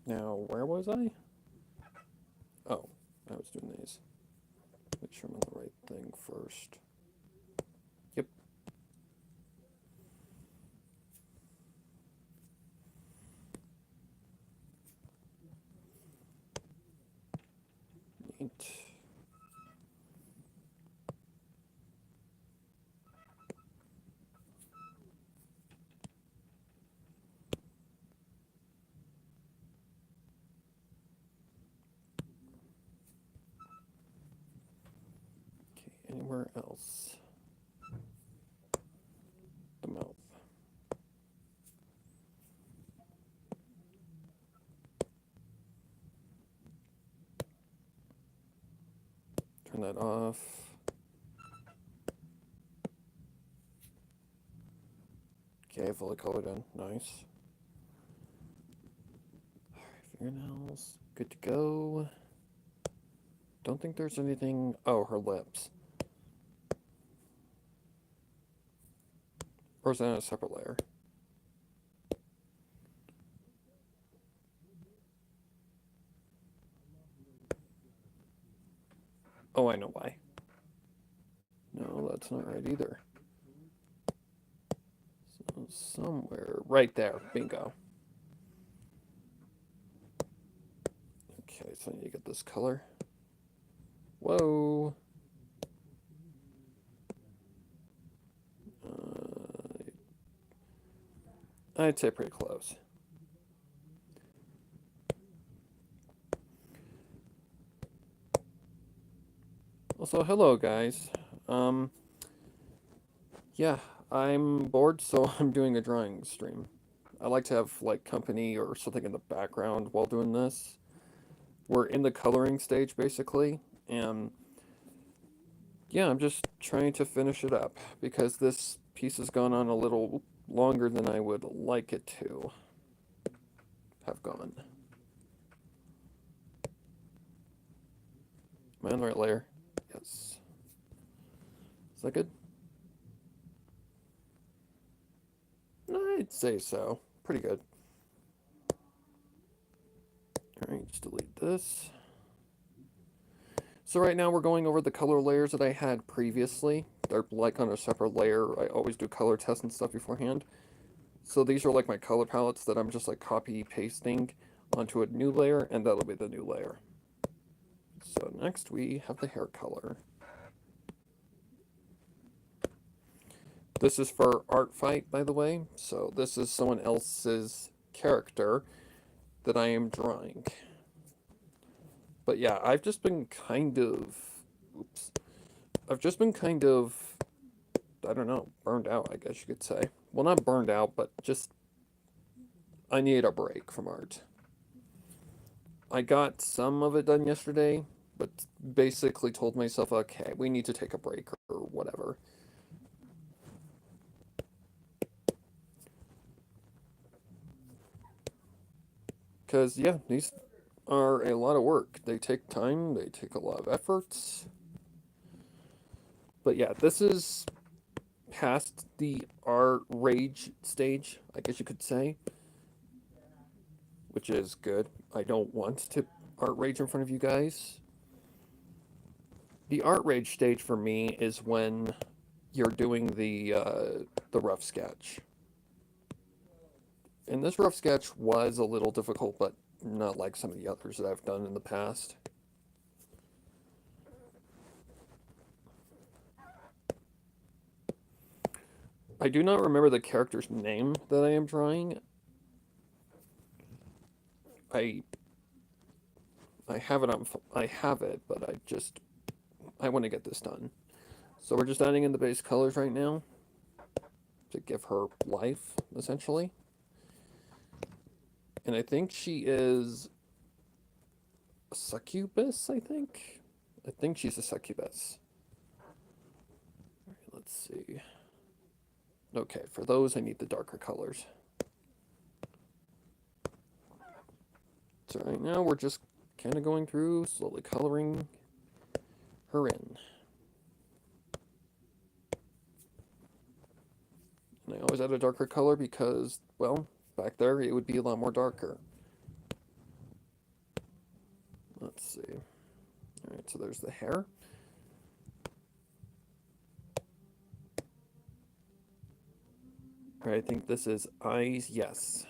Now, where was I? Oh, I was doing these. Make sure I'm on the right thing first. Yep. Neat. Okay, anywhere else? The mouth. Turn that off. Okay, fully colored in. Nice. Alright, fingernails. Good to go. Don't think there's anything. Oh, her lips. Or is that a separate layer? Oh, I know why. No, that's not right either. So somewhere right there. Bingo. Okay, so I need to get this color. Whoa. I'd say pretty close. Also, hello guys. Um, yeah, I'm bored, so I'm doing a drawing stream. I like to have like company or something in the background while doing this. We're in the coloring stage basically, and yeah, I'm just trying to finish it up because this piece has gone on a little longer than I would like it to have gone. Am I on the right layer? Yes. Is that good? I'd say so. Pretty good. Alright, just delete this. So right now we're going over the color layers that I had previously. They're like on a separate layer. I always do color tests and stuff beforehand. So these are like my color palettes that I'm just like copy pasting onto a new layer, and that'll be the new layer. So next we have the hair color. This is for Art Fight, by the way. So this is someone else's character that I am drawing. But yeah, I've just been kind of, oops, I've just been kind of, I don't know, burned out, I guess you could say. Well, not burned out, but just, I need a break from art. I got some of it done yesterday, but basically told myself, okay, we need to take a break or whatever. Because, yeah, these are a lot of work. They take time, they take a lot of efforts. But yeah, this is past the art rage stage, I guess you could say, which is good. I don't want to art rage in front of you guys. The art rage stage for me is when you're doing the rough sketch. And this rough sketch was a little difficult, but not like some of the others that I've done in the past. I do not remember the character's name that I am drawing. I I have it on I have it, but I want to get this done. So we're just adding in the base colors right now to give her life, essentially. And I think she is a succubus, I think. I think she's a succubus. All right, let's see. Okay, for those I need the darker colors. So right now we're just kind of going through, slowly coloring her in. And I always add a darker color because, well, back there it would be a lot more darker. let's see. All right, so there's the hair. All right, I think this is eyes, yes.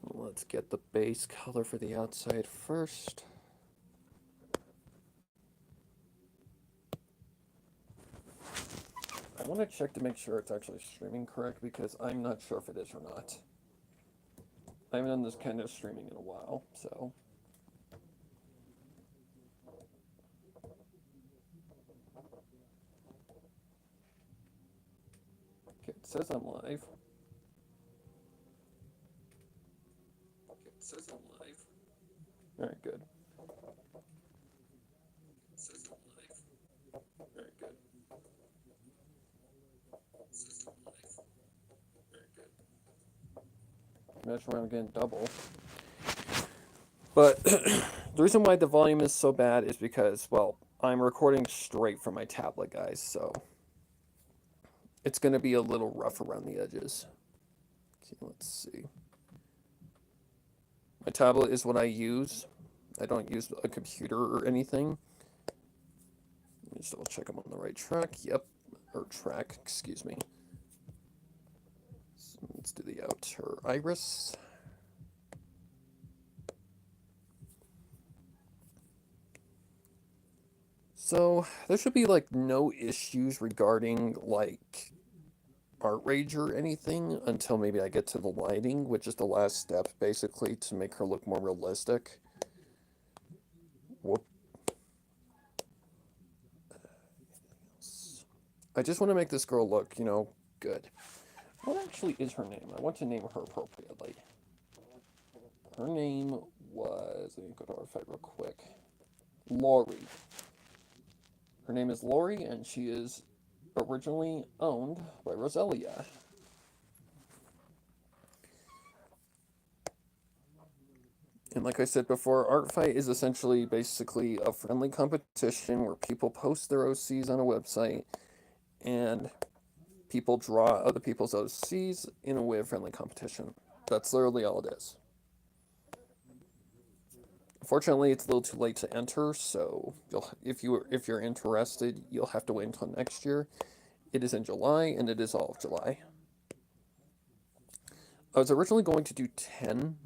Let's get the base color for the outside first. I want to check to make sure it's actually streaming correct because I'm not sure if it is or not. I haven't done this kind of streaming in a while, so. Okay, it says I'm live. Okay, it says I'm live. Alright, good. It says I'm live. Alright, good. It says I'm live. Alright, good. Imagine why I'm getting double. But the reason why the volume is so bad is because, well, I'm recording straight from my tablet, guys, so it's going to be a little rough around the edges. Okay, let's see. My tablet is what I use. I don't use a computer or anything. Let me just double check I'm on the right track. Yep. Or track, excuse me. So let's do the outer iris. So there should be like no issues regarding like art rage or anything until maybe I get to the lighting, which is the last step basically to make her look more realistic. Whoop. I just want to make this girl look, you know, good. What actually is her name? I want to name her appropriately. Her name was, let me go to our fight real quick. Lori. Her name is Lori, and she is originally owned by Roselia. And like I said before, Art Fight is essentially basically a friendly competition where people post their OCs on a website and people draw other people's OCs in a way of friendly competition. That's literally all it is. Unfortunately, it's a little too late to enter, so if you're interested, you'll have to wait until next year. It is in July, and it is all of July. I was originally going to do 10,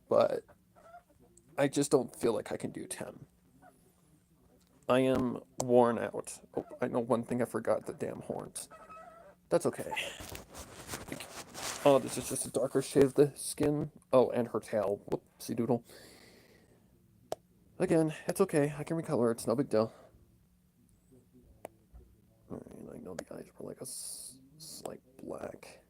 but I just don't feel like I can do 10. I am worn out. Oh, I know one thing I forgot, the damn horns. That's okay. Oh, this is just a darker shade of the skin. Oh, and her tail. Whoopsie doodle. Again, it's okay. I can recolor. It's no big deal. Alright, I know the eyes were like a slight black.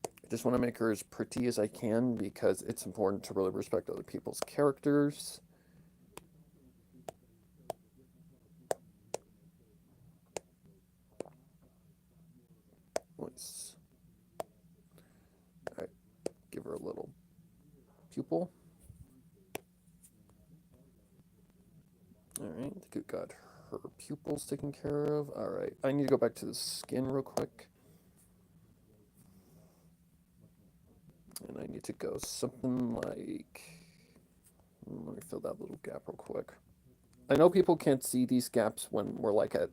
I just want to make her as pretty as I can because it's important to really respect other people's characters. Nice. Alright, give her a little pupil. Alright, I think we got her pupils taken care of. Alright, I need to go back to the skin real quick. And I need to go something like... Let me fill that little gap real quick. I know people can't see these gaps when we're like at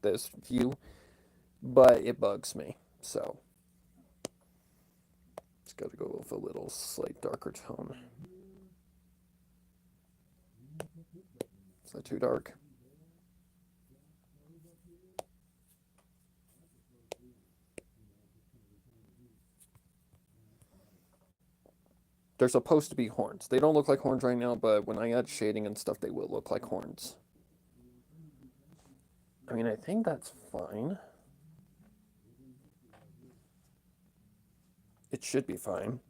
this view, but it bugs me, so... Just gotta go with a little slight darker tone. Is that too dark? They're supposed to be horns. They don't look like horns right now, but when I add shading and stuff, they will look like horns. I mean, I think that's fine. It should be fine.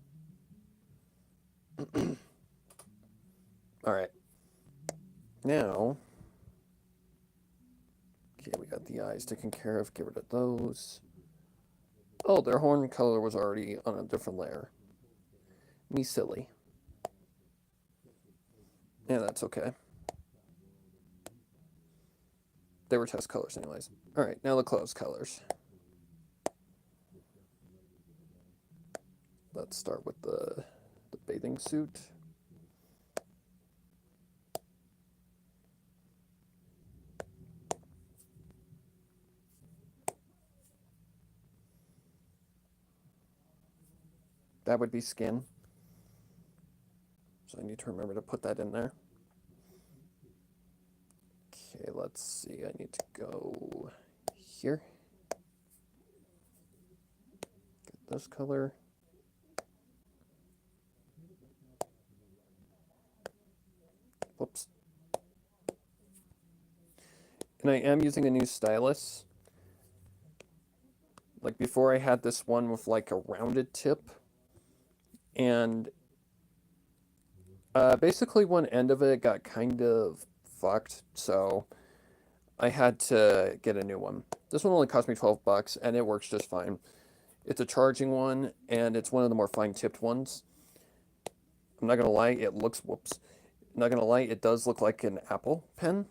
Alright. Now, okay, we got the eyes taken care of. Get rid of those. Oh, their horn color was already on a different layer. Me silly. Yeah, that's okay. They were test colors anyways. Alright, now the clothes colors. let's start with the bathing suit. That would be skin. So I need to remember to put that in there. Okay, let's see. I need to go here. Get this color. Whoops. And I am using a new stylus. Like before I had this one with like a rounded tip. And basically one end of it got kind of fucked. So I had to get a new one. This one only cost me 12 bucks and it works just fine. It's a charging one and it's one of the more fine tipped ones. I'm not gonna lie, it looks, whoops. I'm not gonna lie, it does look like an Apple pen.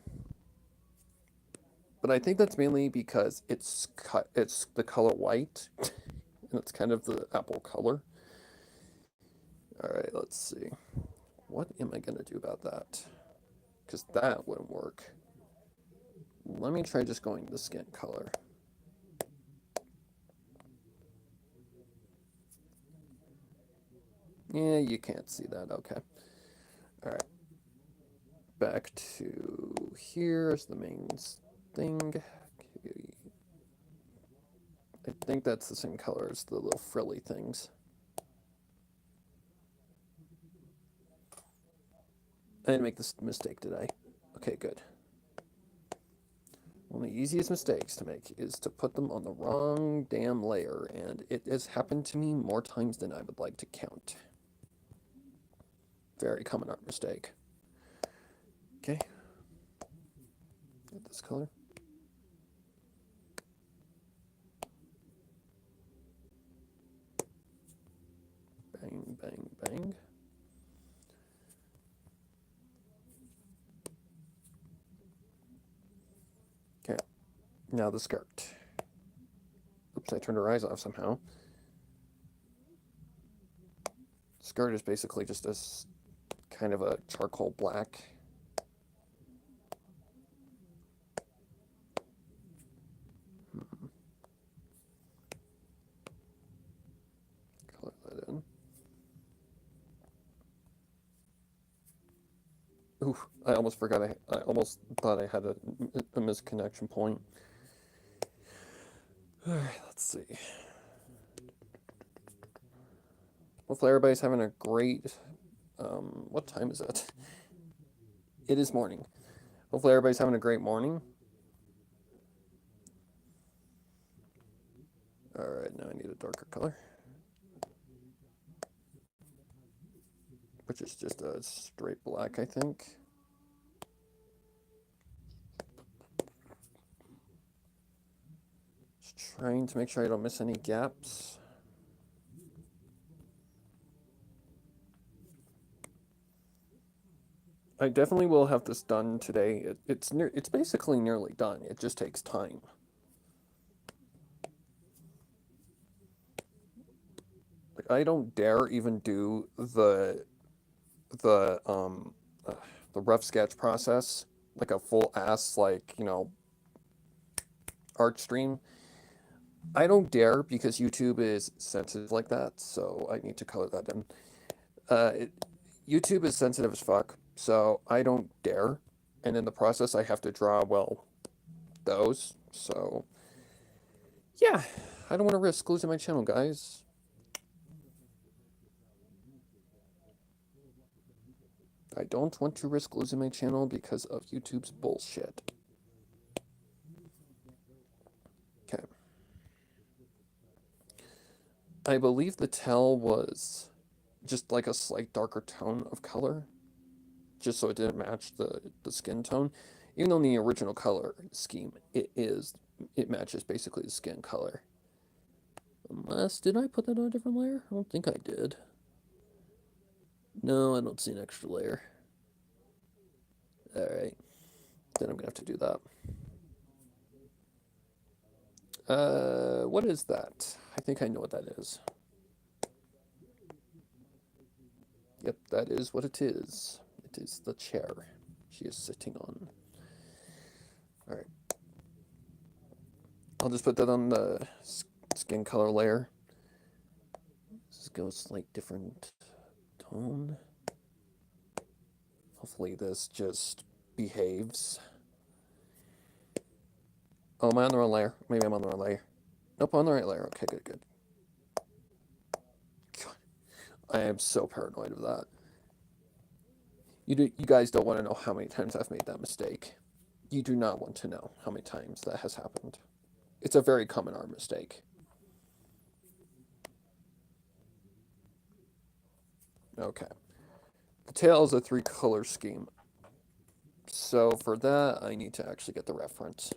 But I think that's mainly because it's the color white. And it's kind of the Apple color. Alright, let's see. What am I gonna do about that? Because that wouldn't work. Let me try just going the skin color. Yeah, you can't see that. Okay. All right. Back to here's the main thing. I think that's the same color as the little frilly things. I didn't make this mistake, did I? Okay, good. One of the easiest mistakes to make is to put them on the wrong damn layer, and it has happened to me more times than I would like to count. Very common art mistake. Okay. Get this color. Bang, bang, bang. Okay. Now the skirt. Oops, I turned her eyes off somehow. Skirt is basically just a kind of a charcoal black. Color that in. Ooh, I almost forgot. I almost thought I had a misconnection point. All right, let's see. Hopefully everybody's having a great. What time is it? It is morning. Hopefully everybody's having a great morning. All right, now I need a darker color, which is just a straight black, I think. Just trying to make sure I don't miss any gaps. I definitely will have this done today. It's basically nearly done. It just takes time. Like I don't dare even do the um the rough sketch process like a full ass like art stream. I don't dare because YouTube is sensitive like that, so I need to color that in. YouTube is sensitive as fuck, so I don't dare. And in the process, I have to draw, well, those. So, yeah, I don't want to risk losing my channel, guys. I don't want to risk losing my channel because of YouTube's bullshit. Okay. I believe the tell was just like a slight darker tone of color, just so it didn't match the skin tone. Even though in the original color scheme, it matches basically the skin color. Unless, did I put that on a different layer? I don't think I did. No, I don't see an extra layer. Alright, then I'm gonna have to do that. What is that? I think I know what that is. Yep, that is what it is. It is the chair she is sitting on. Alright. I'll just put that on the skin color layer. Let's go a slight different tone. Hopefully this just behaves. Oh, am I on the wrong layer? Maybe I'm on the wrong layer. Nope, on the right layer. Okay, good, good. God, I am so paranoid of that. You guys don't want to know how many times I've made that mistake. You do not want to know how many times that has happened. It's a very common art mistake. Okay. The tail is a 3-color scheme. So for that, I need to actually get the reference.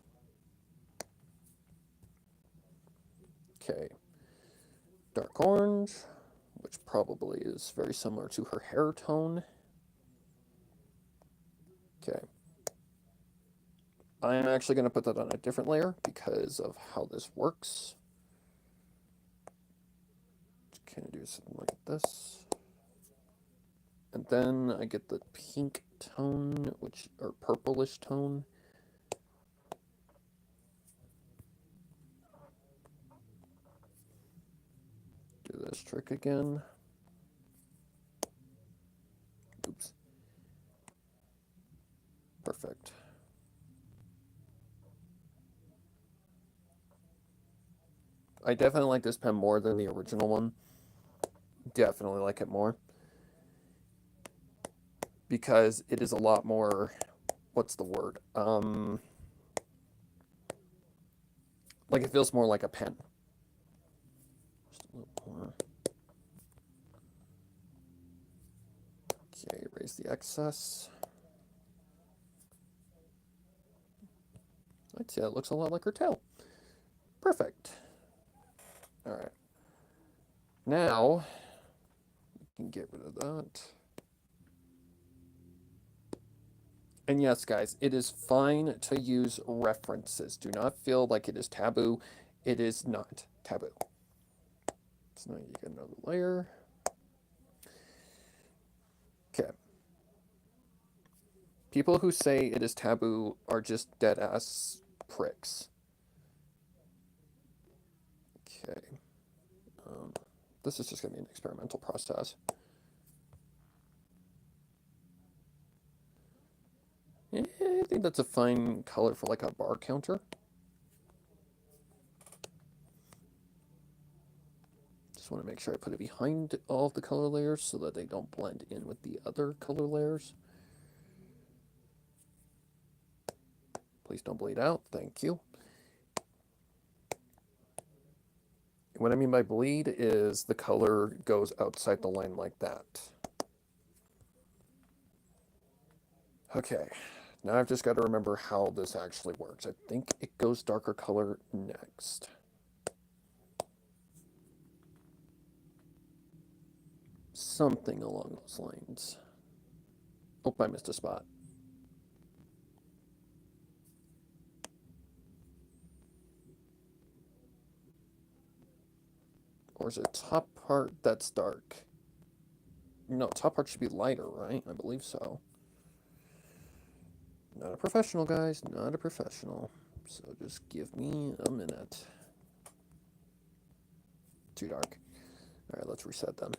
Okay. Dark orange, which probably is very similar to her hair tone. Okay. I'm actually going to put that on a different layer because of how this works. Can I do something like this? And then I get the pink tone, or purplish tone. Do this trick again. Oops. Perfect. I definitely like this pen more than the original one. Definitely like it more. Because it is a lot more, what's the word? Like it feels more like a pen. Just a little more. Okay, erase the excess. I'd say that looks a lot like her tail. Perfect. Alright. Now, we can get rid of that. And yes, guys, it is fine to use references. Do not feel like it is taboo. It is not taboo. So now you get another layer. Okay. People who say it is taboo are just dead-ass pricks. Okay. This is just going to be an experimental process. Yeah, I think that's a fine color for like a bar counter. Just want to make sure I put it behind all of the color layers so that they don't blend in with the other color layers. Please don't bleed out. Thank you. What I mean by bleed is the color goes outside the line like that. Okay, now I've just got to remember how this actually works. I think it goes darker color next. Something along those lines. Oh, I missed a spot. Or is it top part that's dark? No, top part should be lighter, right? I believe so. Not a professional, guys. Not a professional. So just give me a minute. Too dark. Alright, let's reset them.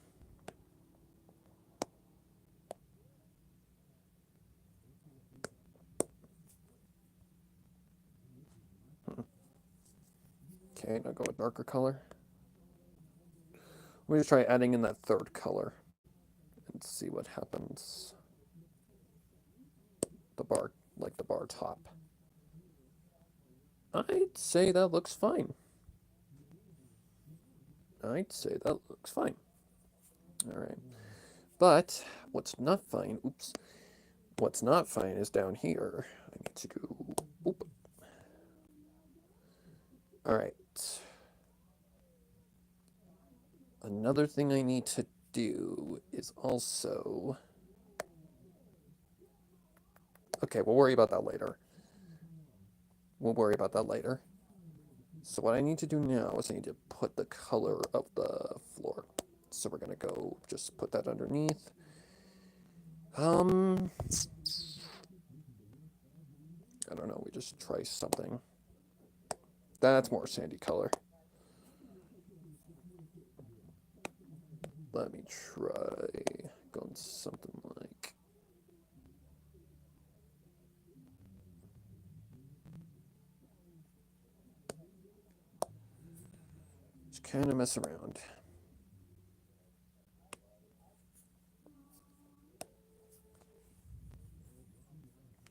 Okay, now go with darker color. Let me just try adding in that third color and see what happens. The bar, like the bar top. I'd say that looks fine. I'd say that looks fine. Alright. But what's not fine, oops. What's not fine is down here. I need to go, oop. Alright. Another thing I need to do is also... Okay, we'll worry about that later. We'll worry about that later. So what I need to do now is I need to put the color of the floor. So we're going to go just put that underneath. Um, I don't know. We just try something. That's more sandy color. Let me try going something like. Just kind of mess around.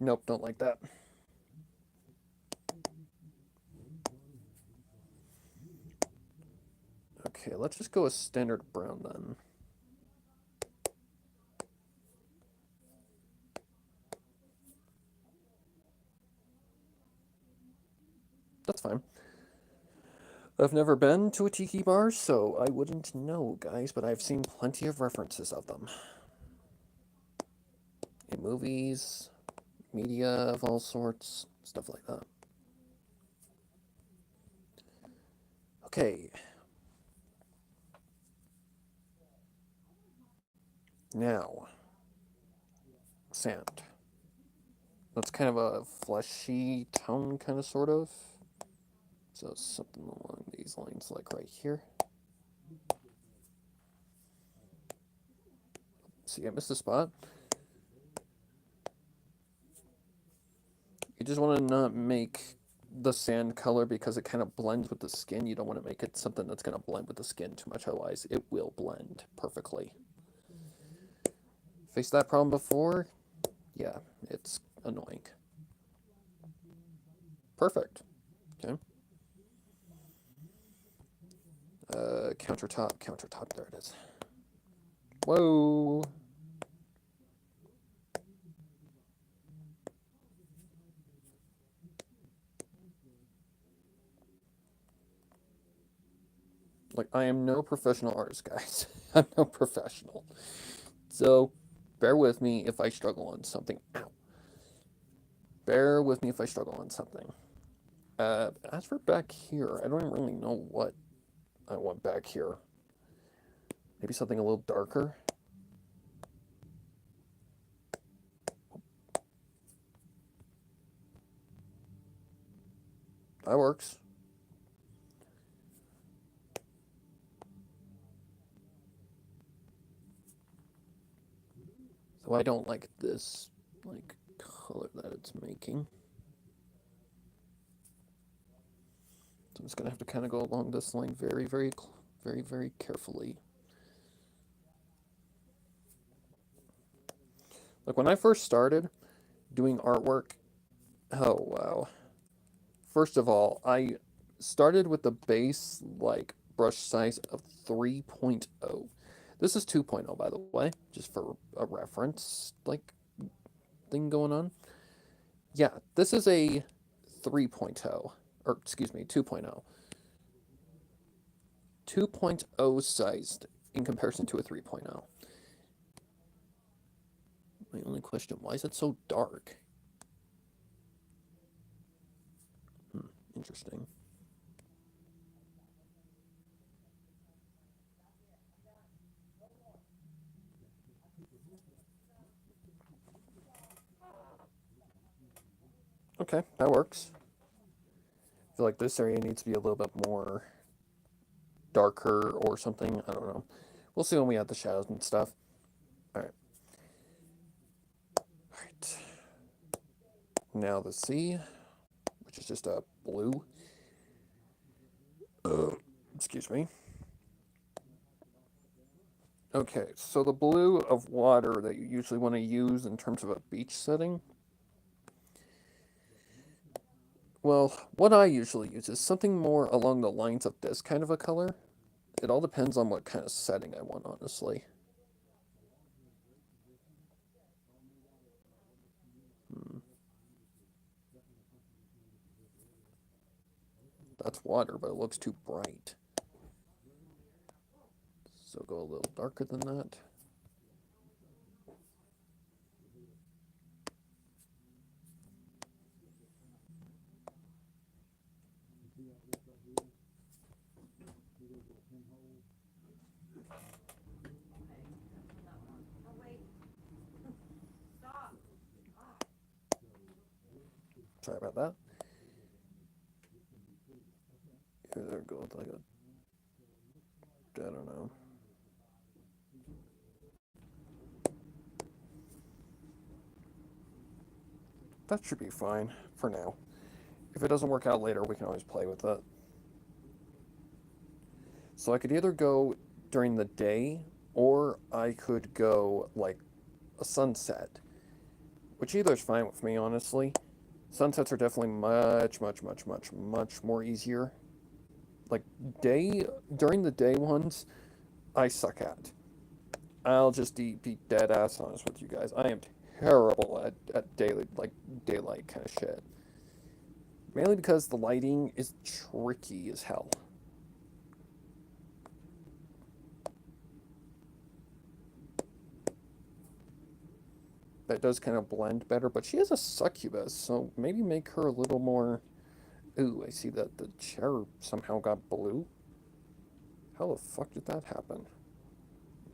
Nope, don't like that. Okay, let's just go with standard brown then. That's fine. I've never been to a tiki bar, so I wouldn't know, guys, but I've seen plenty of references of them. In movies, media of all sorts, stuff like that. Okay. Now, sand. That's kind of a fleshy tone, kind of, sort of. So something along these lines, like right here. See, I missed a spot. You just want to not make the sand color because it kind of blends with the skin. You don't want to make it something that's going to blend with the skin too much, otherwise it will blend perfectly. Faced that problem before? Yeah, it's annoying. Perfect. Okay. Countertop, countertop, there it is. Whoa! Like, I am no professional artist, guys. I'm no professional. So, bear with me if I struggle on something. Ow. Bear with me if I struggle on something. As for back here, I don't really know what I want back here. Maybe something a little darker. That works. So I don't like this like color that it's making. So I'm just gonna have to kind of go along this line very, very carefully. Like when I first started doing artwork, oh wow. First of all, I started with the base like brush size of 3.0. This is 2.0 by the way, just for a reference like thing going on. Yeah, this is a 3.0 or excuse me, 2.0. 2.0 sized in comparison to a 3.0. My only question, why is it so dark? Interesting. Okay, that works. I feel like this area needs to be a little bit more darker or something. I don't know. We'll see when we add the shadows and stuff. All right. All right. Now the sea, which is just a blue. Excuse me. Okay, so the blue of water that you usually want to use in terms of a beach setting. Well, what I usually use is something more along the lines of this kind of a color. It all depends on what kind of setting I want, honestly. Hmm. That's water, but it looks too bright. So go a little darker than that. Sorry about that. Here, there goes like a, I don't know. That should be fine for now. If it doesn't work out later, we can always play with it. So I could either go during the day, or I could go like a sunset, which either is fine with me, honestly. Sunsets are definitely much more easier. Like during the day ones, I suck at. I'll just be dead ass honest with you guys. I am terrible at daylight kind of shit. Mainly because the lighting is tricky as hell. That does kind of blend better, but she is a succubus, so maybe make her a little more. Ooh, I see that the chair somehow got blue. How the fuck did that happen?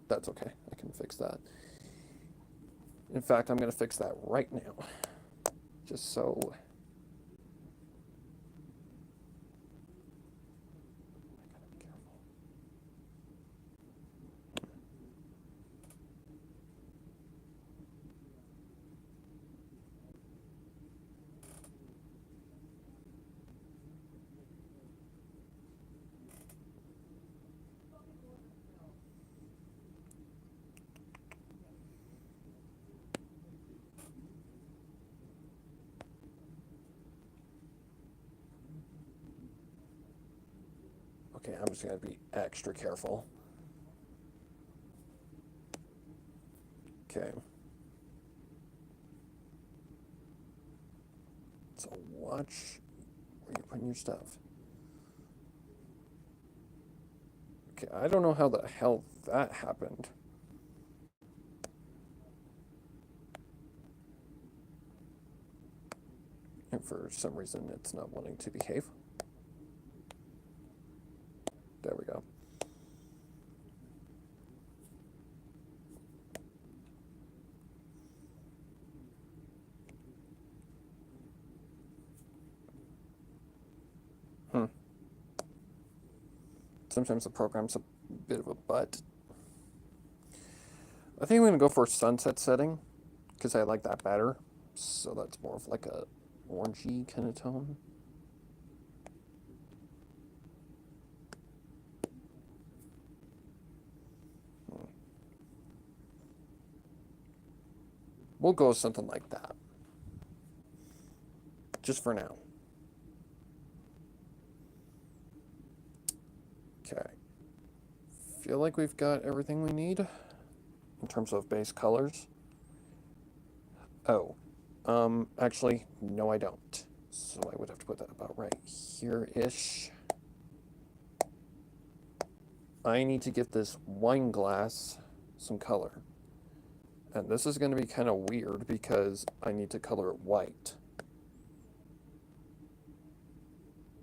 That's okay, I can fix that. In fact, I'm gonna fix that right now. Just so. Okay, I'm just gonna be extra careful. Okay. So watch where you're putting your stuff. Okay, I don't know how the hell that happened. And for some reason, it's not wanting to behave. There we go. Hmm. Sometimes the program's a bit of a butt. I think I'm going to go for sunset setting, because I like that better. So that's more of like a orangey kind of tone. We'll go with something like that. Just for now. Okay. Feel like we've got everything we need in terms of base colors. Oh. Actually, no I don't. So I would have to put that about right here-ish. I need to give this wine glass some color. And this is going to be kind of weird because I need to color it white.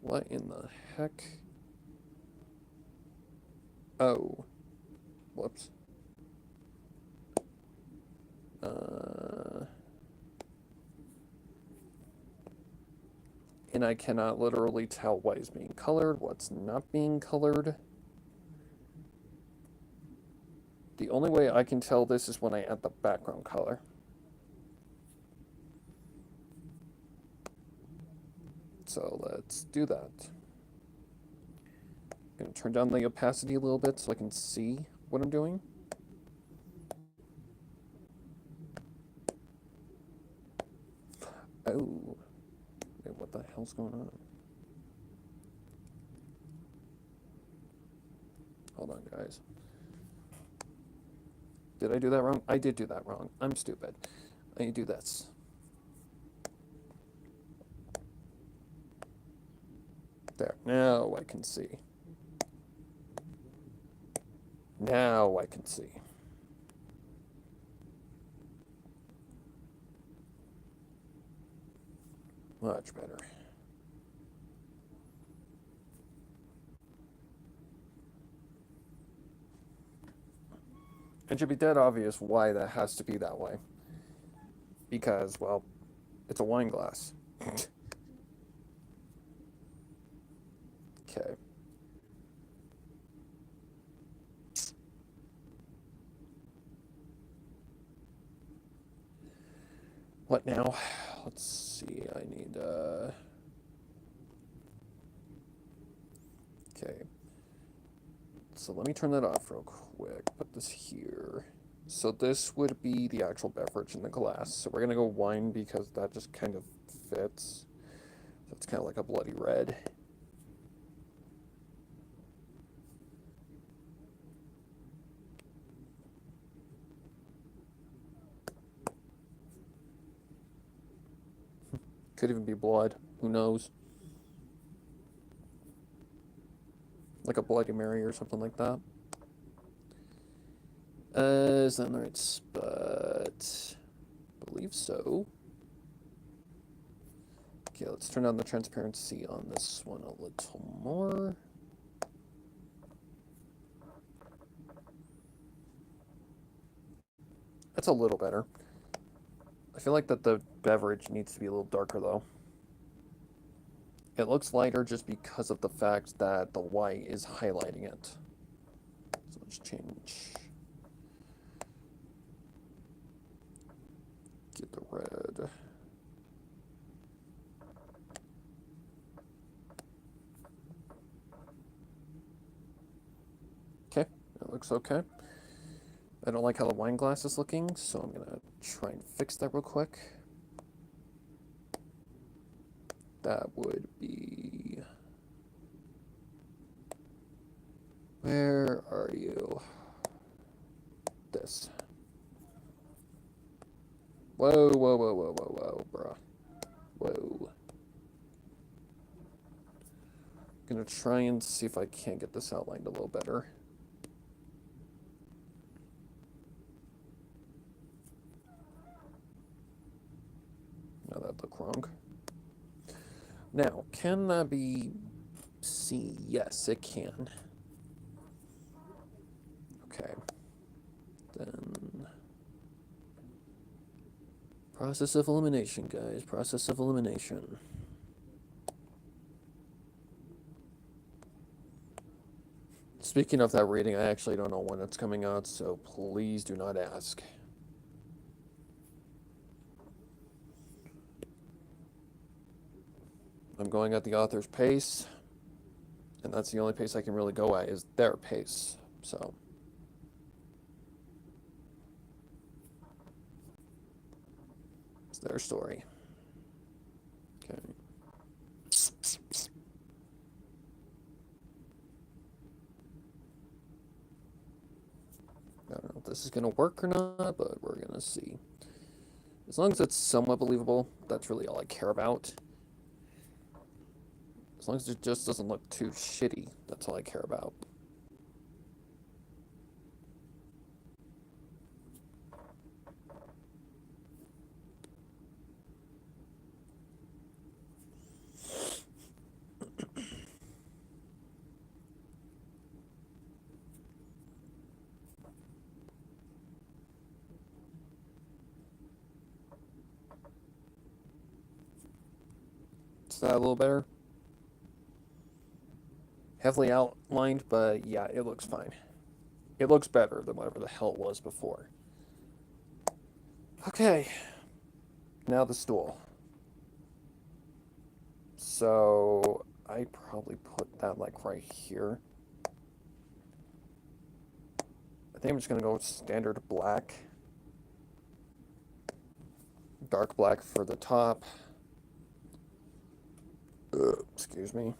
What in the heck? Oh. Whoops. And I cannot literally tell what is being colored, what's not being colored. The only way I can tell this is when I add the background color. So let's do that. I'm going to turn down the opacity a little bit so I can see what I'm doing. Oh. Wait, what the hell's going on? Hold on, guys. Did I do that wrong? I did do that wrong. I'm stupid. I need to do this. There. Now I can see. Now I can see. Much better. It should be dead obvious why that has to be that way. Because, well, it's a wine glass. Okay. What now? Let's see. I need, okay. So let me turn that off real quick. Put this here. So this would be the actual beverage in the glass. So we're gonna go wine because that just kind of fits. So it's kind of like a bloody red. Could even be blood. Who knows? Like a Bloody Mary or something like that. Is that in the right spot? I believe so. Okay, let's turn on the transparency on this one a little more. That's a little better. I feel like that the beverage needs to be a little darker though. It looks lighter just because of the fact that the white is highlighting it. So let's change. Get the red. Okay, that looks okay. I don't like how the wine glass is looking, so I'm gonna try and fix that real quick. That would be... Where are you? This. Whoa, whoa, whoa, whoa, whoa, whoa, bruh. Whoa. Gonna try and see if I can't get this outlined a little better. No, that looked wrong. Now, can that be C? Yes, it can. Okay. Then... Process of elimination, guys. Process of elimination. Speaking of that reading, I actually don't know when it's coming out, so please do not ask. I'm going at the author's pace, and that's the only pace I can really go at, is their pace, so. It's their story. Okay. I don't know if this is going to work or not, but we're going to see. As long as it's somewhat believable, that's really all I care about. As long as it just doesn't look too shitty, that's all I care about. Is that a little better? Heavily outlined, but yeah, it looks fine. It looks better than whatever the hell it was before. Okay, now the stool. So I probably put that like right here. I think I'm just gonna go with standard black. Dark black for the top. Excuse me.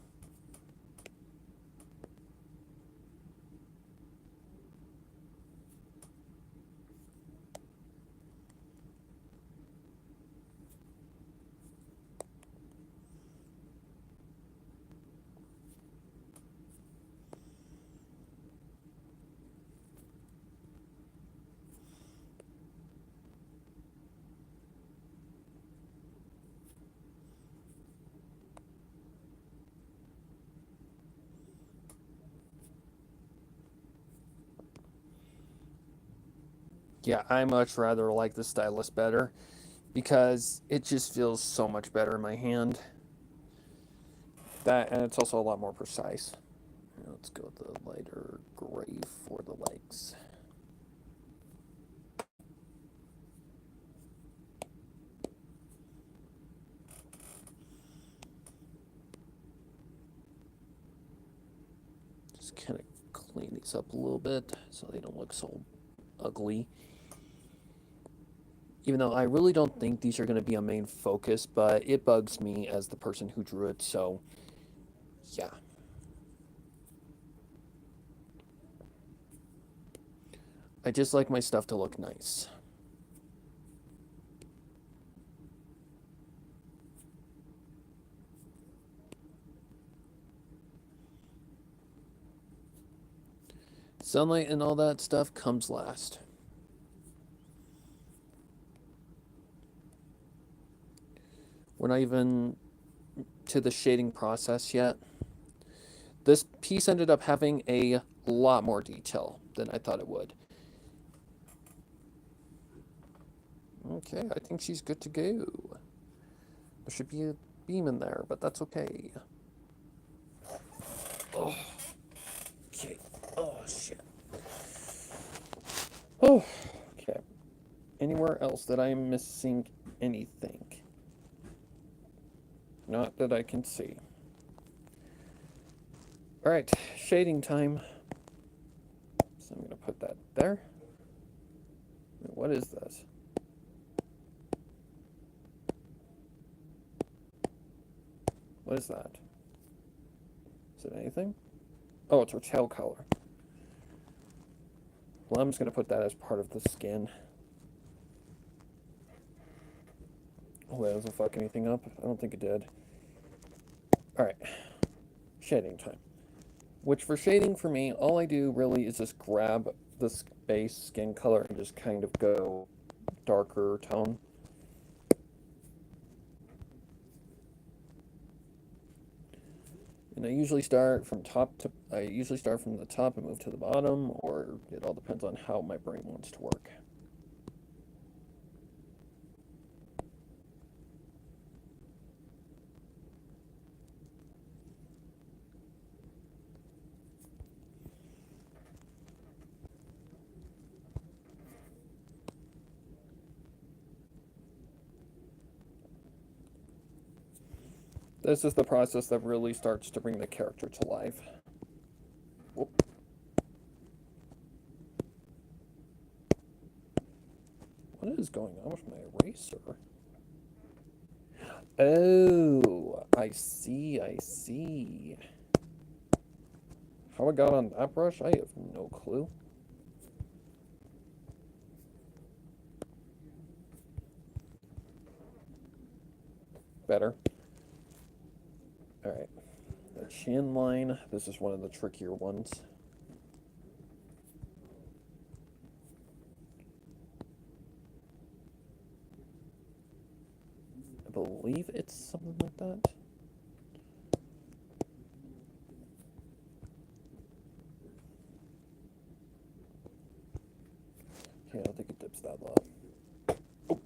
Yeah, I much rather like the stylus better because it just feels so much better in my hand. that, and it's also a lot more precise. Let's go with the lighter gray for the legs. Just kind of clean these up a little bit so they don't look so ugly. Even though I really don't think these are going to be a main focus, but it bugs me as the person who drew it, so yeah. I just like my stuff to look nice. Sunlight and all that stuff comes last. We're not even to the shading process yet. This piece ended up having a lot more detail than I thought it would. Okay, I think she's good to go. There should be a beam in there, but that's okay. Oh, okay. Oh, shit. Oh, okay. Anywhere else that I'm missing anything? Not that I can see. All right, shading time. So I'm going to put that there. What is this? What is that? Is it anything? Oh, it's her tail color. Well, I'm just going to put that as part of the skin. Oh, that doesn't fuck anything up. I don't think it did. Alright. Shading time. Which for shading for me, all I do really is just grab this base skin color and just kind of go darker tone. And I usually start from the top and move to the bottom, or it all depends on how my brain wants to work. This is the process that really starts to bring the character to life. Whoop. What is going on with my eraser? Oh, I see, I see. How I got on that brush, I have no clue. Better. Alright. The chin line, this is one of the trickier ones. I believe it's something like that. Okay, I don't think it dips that low. Oh.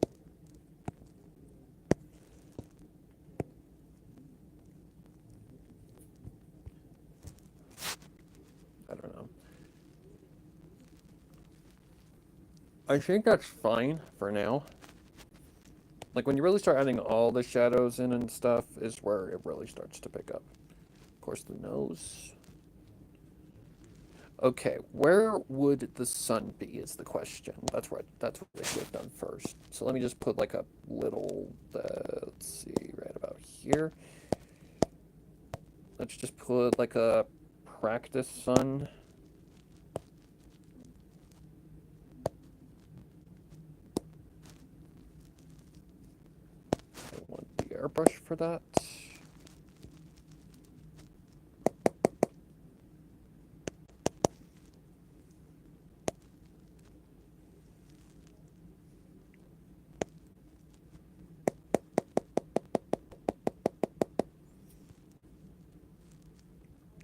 I don't know. I think that's fine for now. Like, when you really start adding all the shadows in and stuff is where it really starts to pick up. Of course, the nose. Okay, where would the sun be is the question. That's what I should have done first. So let me just put like a little, let's see, right about here. Let's just put like a practice sun. I want the airbrush for that.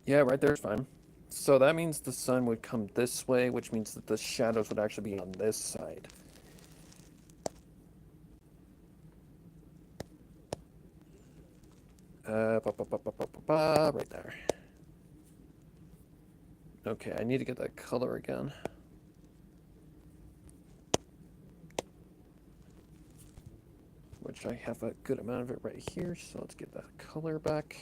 Yeah, right there's fine. So that means the sun would come this way, which means that the shadows would actually be on this side. Right there. Okay, I need to get that color again. Which I have a good amount of it right here, so let's get that color back.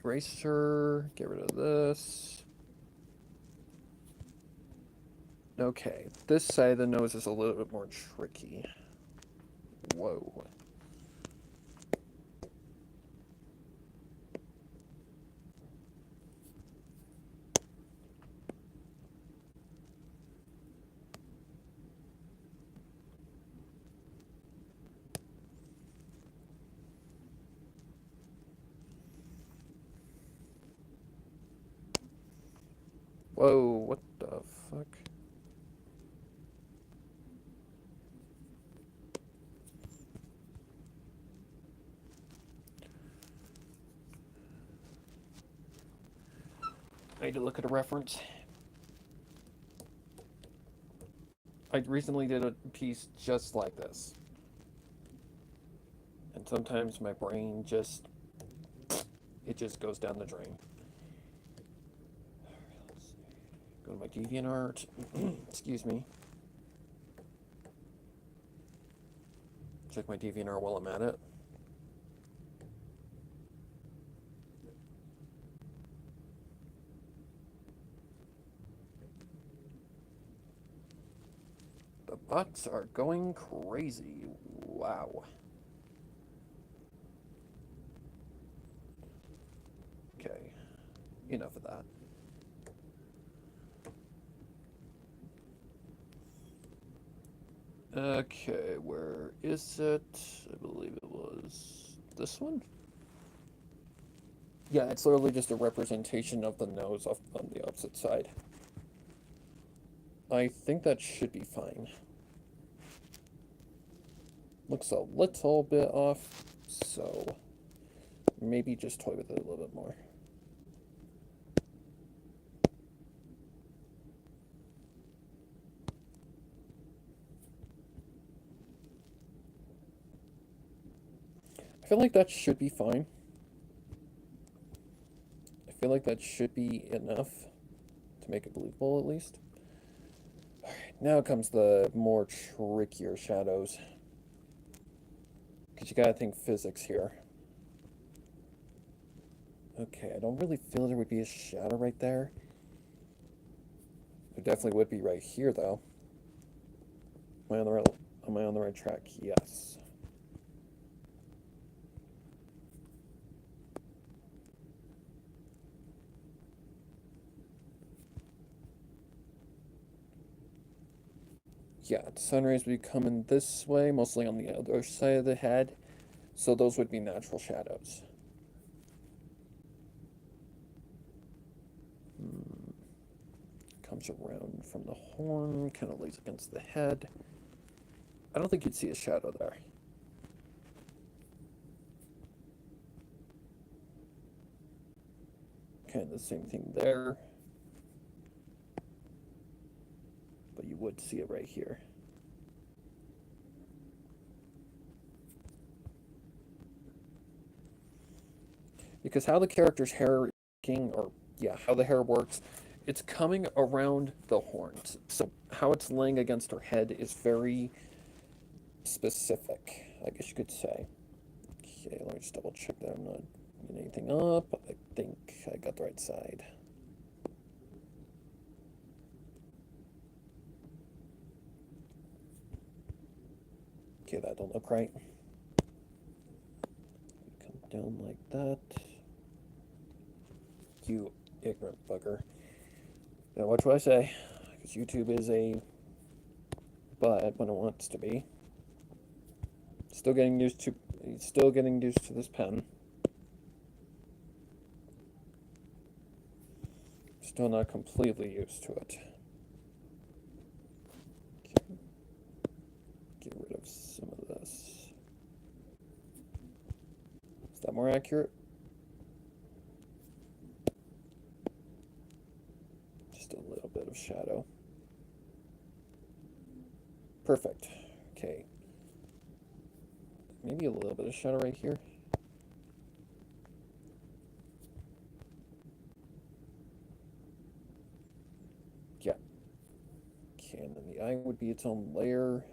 Eraser, get rid of this. Okay, this side of the nose is a little bit more tricky. Whoa. Whoa, what the fuck? I need to look at a reference. I recently did a piece just like this. And sometimes my brain just, it just goes down the drain. Go to my DeviantArt. Excuse me. Check my DeviantArt while I'm at it. The bots are going crazy. Wow. Okay. Enough of that. Okay, where is it? I believe it was this one? Yeah, it's literally just a representation of the nose on the opposite side. I think that should be fine. Looks a little bit off, so maybe just toy with it a little bit more. I feel like that should be fine. I feel like that should be enough to make it believable, at least. Alright, now comes the more trickier shadows. Because you gotta think physics here. Okay, I don't really feel there would be a shadow right there. There definitely would be right here, though. Am I on the right track? Yes. Yeah, the sun rays would be coming this way, mostly on the other side of the head. So those would be natural shadows. Comes around from the horn, kind of lays against the head. I don't think you'd see a shadow there. Kind of the same thing there. But you would see it right here. Because how the character's hair how the hair works, it's coming around the horns. So how it's laying against her head is very specific, I guess you could say. Okay, let me just double check that I'm not getting anything up. I think I got the right side. Okay, that don't look right. Come down like that. You ignorant bugger. Now watch what I say, because YouTube is a butt when it wants to be. Still getting used to this pen. Still not completely used to it. Okay. Get rid of some of this. Is that more accurate? Just a little bit of shadow. Perfect. Okay. Maybe a little bit of shadow right here. Okay, and then the eye would be its own layer.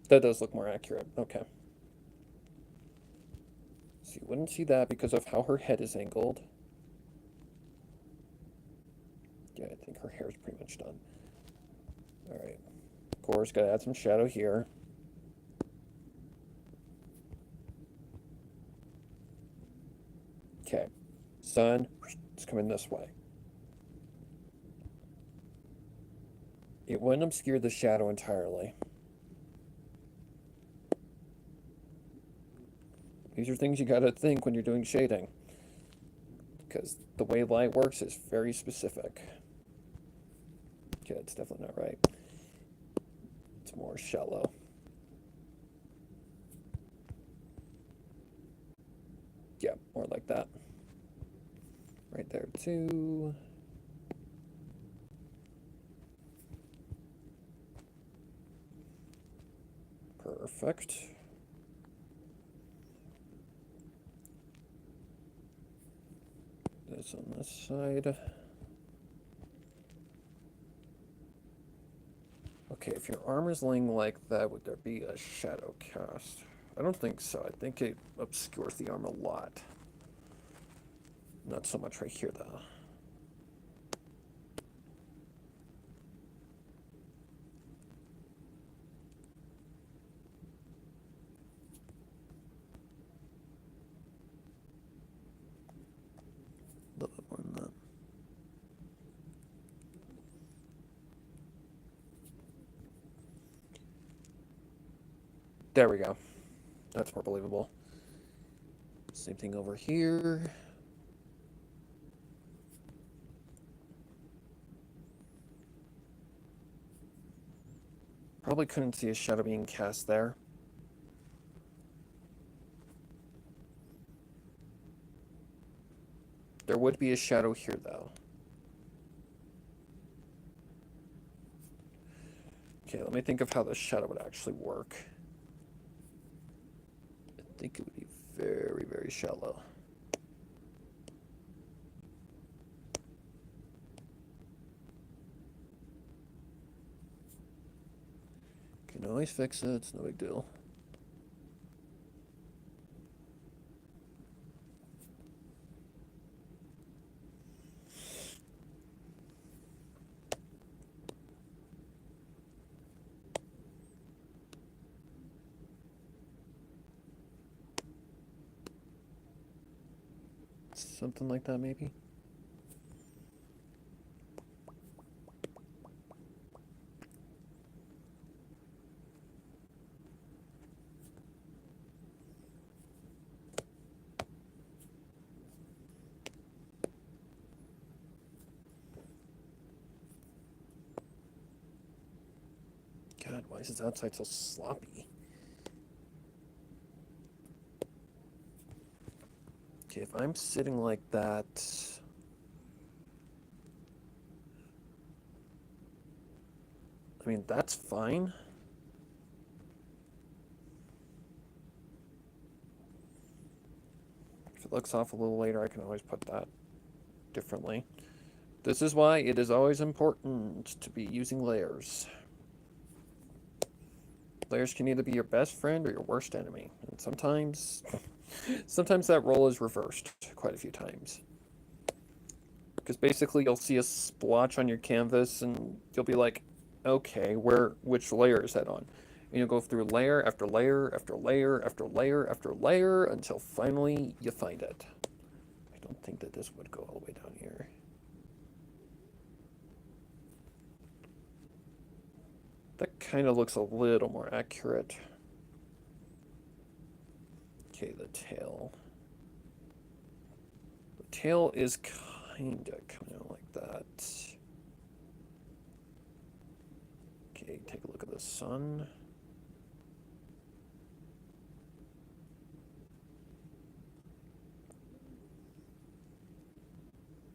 That does look more accurate. Okay. So you wouldn't see that because of how her head is angled. Yeah, I think her hair is pretty much done. Alright. Of course, gotta add some shadow here. Okay. Sun, it's coming this way. It wouldn't obscure the shadow entirely. These are things you gotta think when you're doing shading. Because the way light works is very specific. Okay, that's definitely not right. It's more shallow. Yeah, more like that. Right there, too. Perfect. This on this side. Okay, if your arm is laying like that, would there be a shadow cast? I don't think so. I think it obscures the arm a lot. Not so much right here, though. A little bit more than that. There we go. That's more believable. Same thing over here. Probably couldn't see a shadow being cast there. There would be a shadow here, though. Okay, let me think of how the shadow would actually work. I think it would be very, very shallow. Can always fix it, it's no big deal. Something like that, maybe? God, why is this outside so sloppy? Okay, if I'm sitting like that... I mean, that's fine. If it looks off a little later, I can always put that differently. This is why it is always important to be using layers. Layers can either be your best friend or your worst enemy. And sometimes that role is reversed quite a few times. Because basically you'll see a splotch on your canvas and you'll be like, okay, which layer is that on? And you'll go through layer after layer after layer after layer after layer until finally you find it. I don't think that this would go all the way down here. That kind of looks a little more accurate. Okay, the tail. The tail is kind of coming out like that. Okay, take a look at the sun.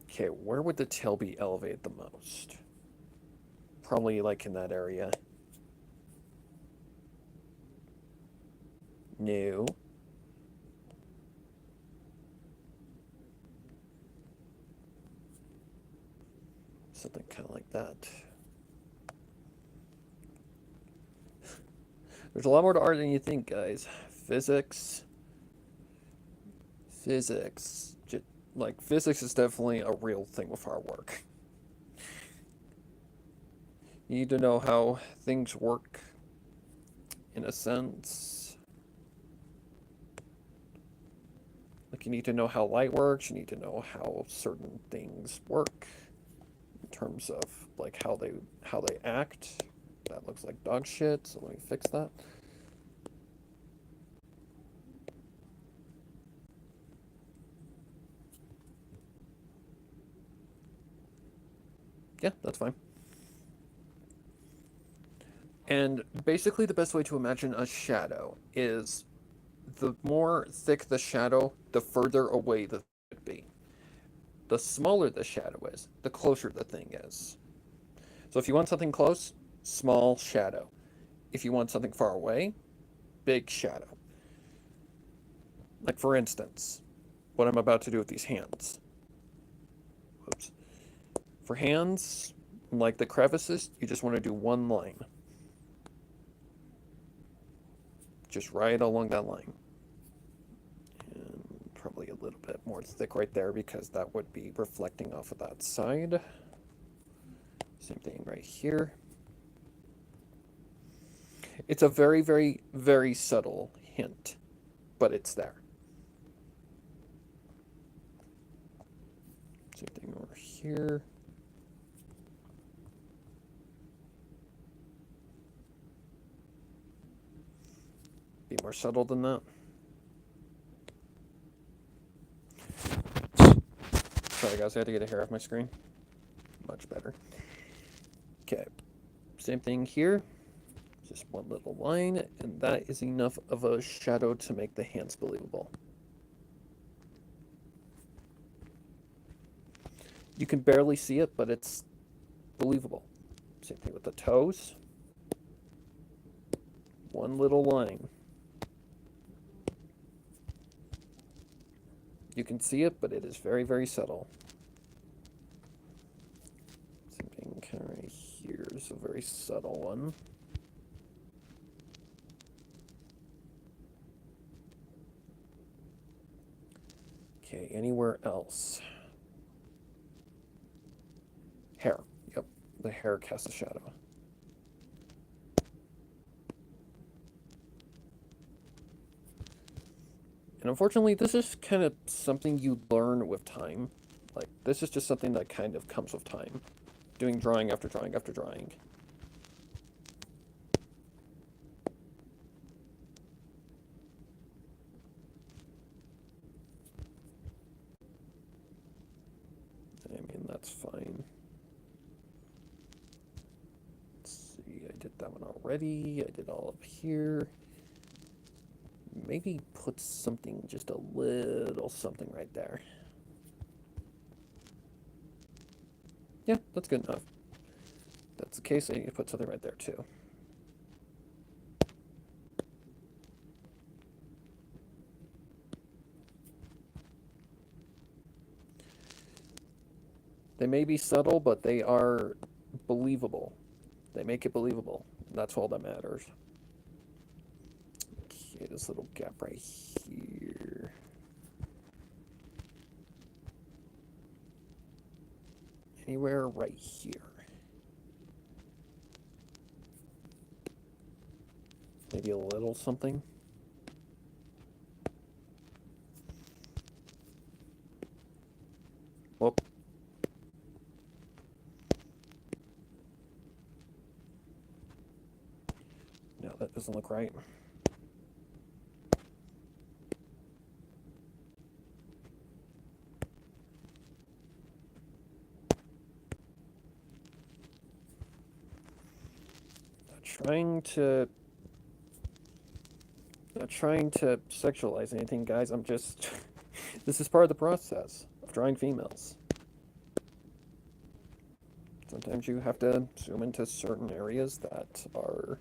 Okay, where would the tail be elevated the most? Probably like in that area. No. something kind of like that. There's a lot more to art than you think, guys. Physics. Like, physics is definitely a real thing with our work. You need to know how things work, in a sense. Like, you need to know how light works, you need to know how certain things work, in terms of, like, how they act. That looks like dog shit, so let me fix that. Yeah, that's fine. And basically the best way to imagine a shadow is the more thick the shadow, the further away the thing would be. The smaller the shadow is, the closer the thing is. So if you want something close, small shadow. If you want something far away, big shadow. Like, for instance, what I'm about to do with these hands. Whoops. For hands, like the crevices, you just want to do one line. Just right along that line. And probably a little bit more thick right there because that would be reflecting off of that side. Same thing right here. It's a very, very, very subtle hint, but it's there. Same thing over here. Be more subtle than that. Sorry guys, I had to get a hair off my screen. Much better. Okay, same thing here. Just one little line, and that is enough of a shadow to make the hands believable. You can barely see it, but it's believable. Same thing with the toes. One little line. You can see it, but it is very, very subtle. Same thing kind of right here is a very subtle one. Okay, anywhere else? Hair. Yep, the hair casts a shadow. And unfortunately, this is kind of something you learn with time. Like, this is just something that kind of comes with time. Doing drawing after drawing after drawing. I mean, that's fine. Let's see, I did that one already. I did all up here. Maybe put something, just a little something right there. Yeah, that's good enough. If that's the case, I need to put something right there too. They may be subtle, but they are believable. They make it believable. That's all that matters. Okay, this little gap right here. Anywhere right here. Maybe a little something. Whoop. No, that doesn't look right. Not trying to sexualize anything, guys. I'm just this is part of the process of drawing females. Sometimes you have to zoom into certain areas that are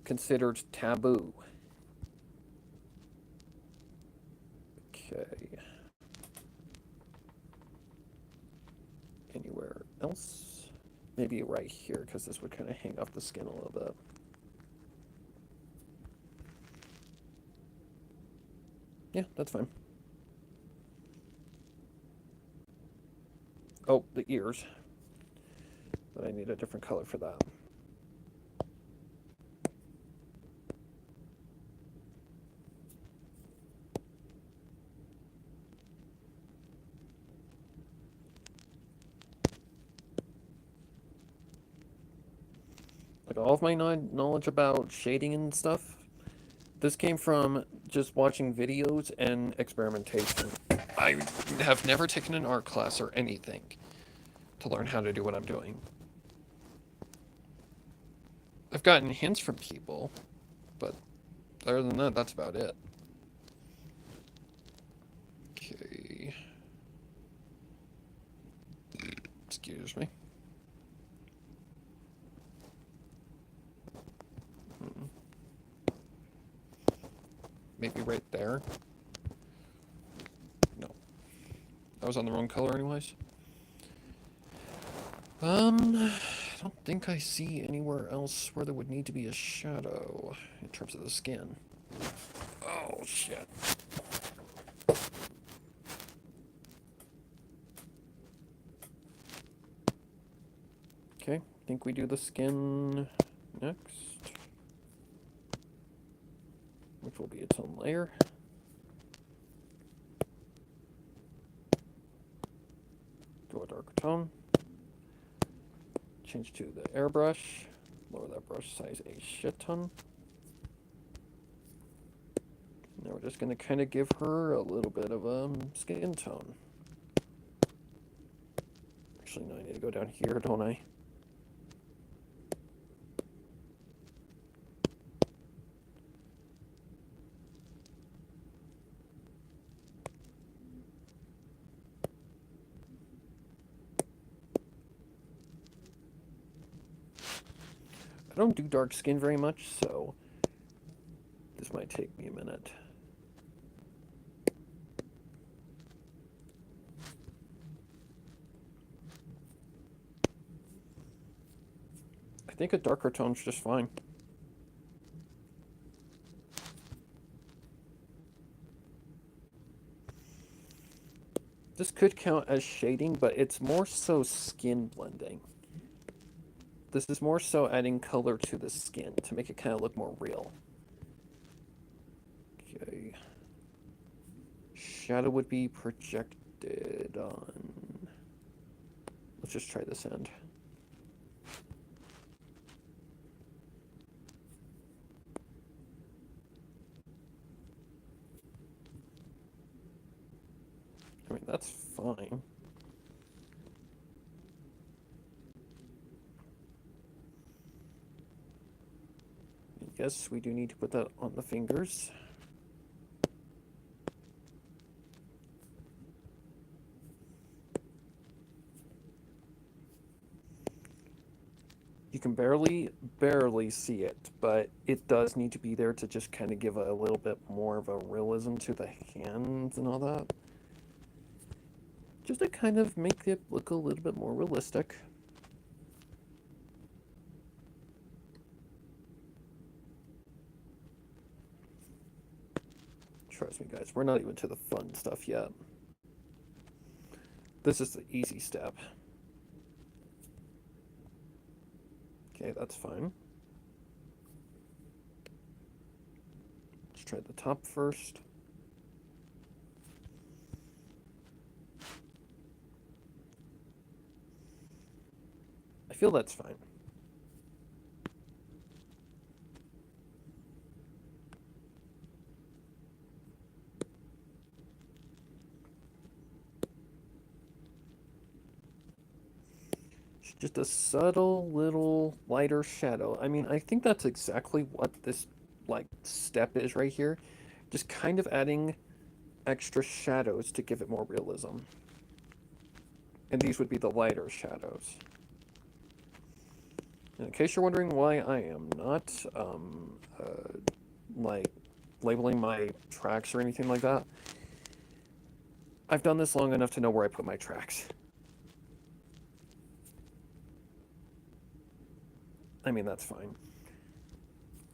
considered taboo. Okay. Anywhere else? Maybe right here, because this would kind of hang off the skin a little bit. Yeah, that's fine. Oh, the ears. But I need a different color for that. Like all of my knowledge about shading and stuff, this came from just watching videos and experimentation. I have never taken an art class or anything to learn how to do what I'm doing. I've gotten hints from people, but other than that, that's about it. Okay. Excuse me. Maybe right there. No. I was on the wrong color anyways. I don't think I see anywhere else where there would need to be a shadow in terms of the skin. Oh, shit. Okay, I think we do the skin next, which will be its own layer. Go a darker tone. Change to the airbrush. Lower that brush size a shit ton. Now we're just going to kind of give her a little bit of a skin tone. Actually, no, I need to go down here, don't I? I don't do dark skin very much, so this might take me a minute. I think a darker tone's just fine. This could count as shading, but it's more so skin blending. This is more so adding color to the skin to make it kind of look more real. Okay. Shadow would be projected on... Let's just try this end. I mean, that's fine. Yes, we do need to put that on the fingers. You can barely see it, but it does need to be there to just kind of give a little bit more of a realism to the hands and all that. Just to kind of make it look a little bit more realistic. Trust me, guys, we're not even to the fun stuff yet. This is the easy step. Okay, that's fine. Let's try the top first. I feel that's fine. Just a subtle little lighter shadow. I mean, I think that's exactly what this like step is right here. Just kind of adding extra shadows to give it more realism. And these would be the lighter shadows. In case you're wondering why I am not like labeling my tracks or anything like that, I've done this long enough to know where I put my tracks. I mean, that's fine.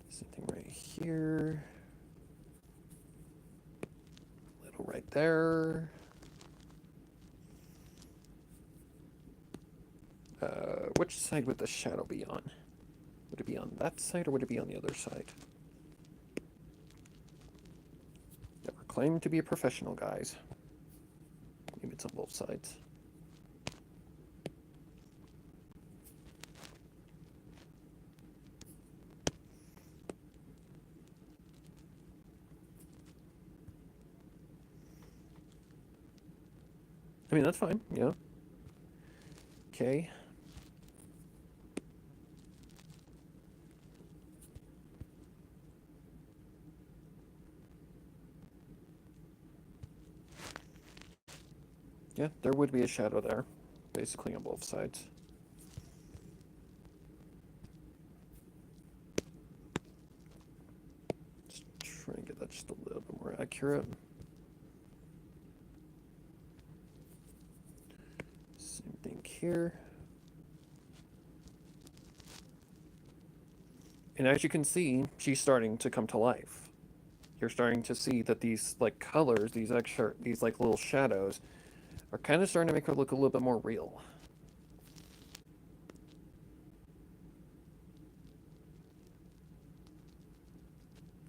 Same thing right here. Little right there. Which side would the shadow be on? Would it be on that side or would it be on the other side? Never claimed to be a professional, guys. Maybe it's on both sides. I mean, that's fine, yeah. Okay. Yeah, there would be a shadow there, basically on both sides. Just try and get that just a little bit more accurate. Same thing here. And as you can see, she's starting to come to life. You're starting to see that these like colors, these like little shadows, are kind of starting to make her look a little bit more real.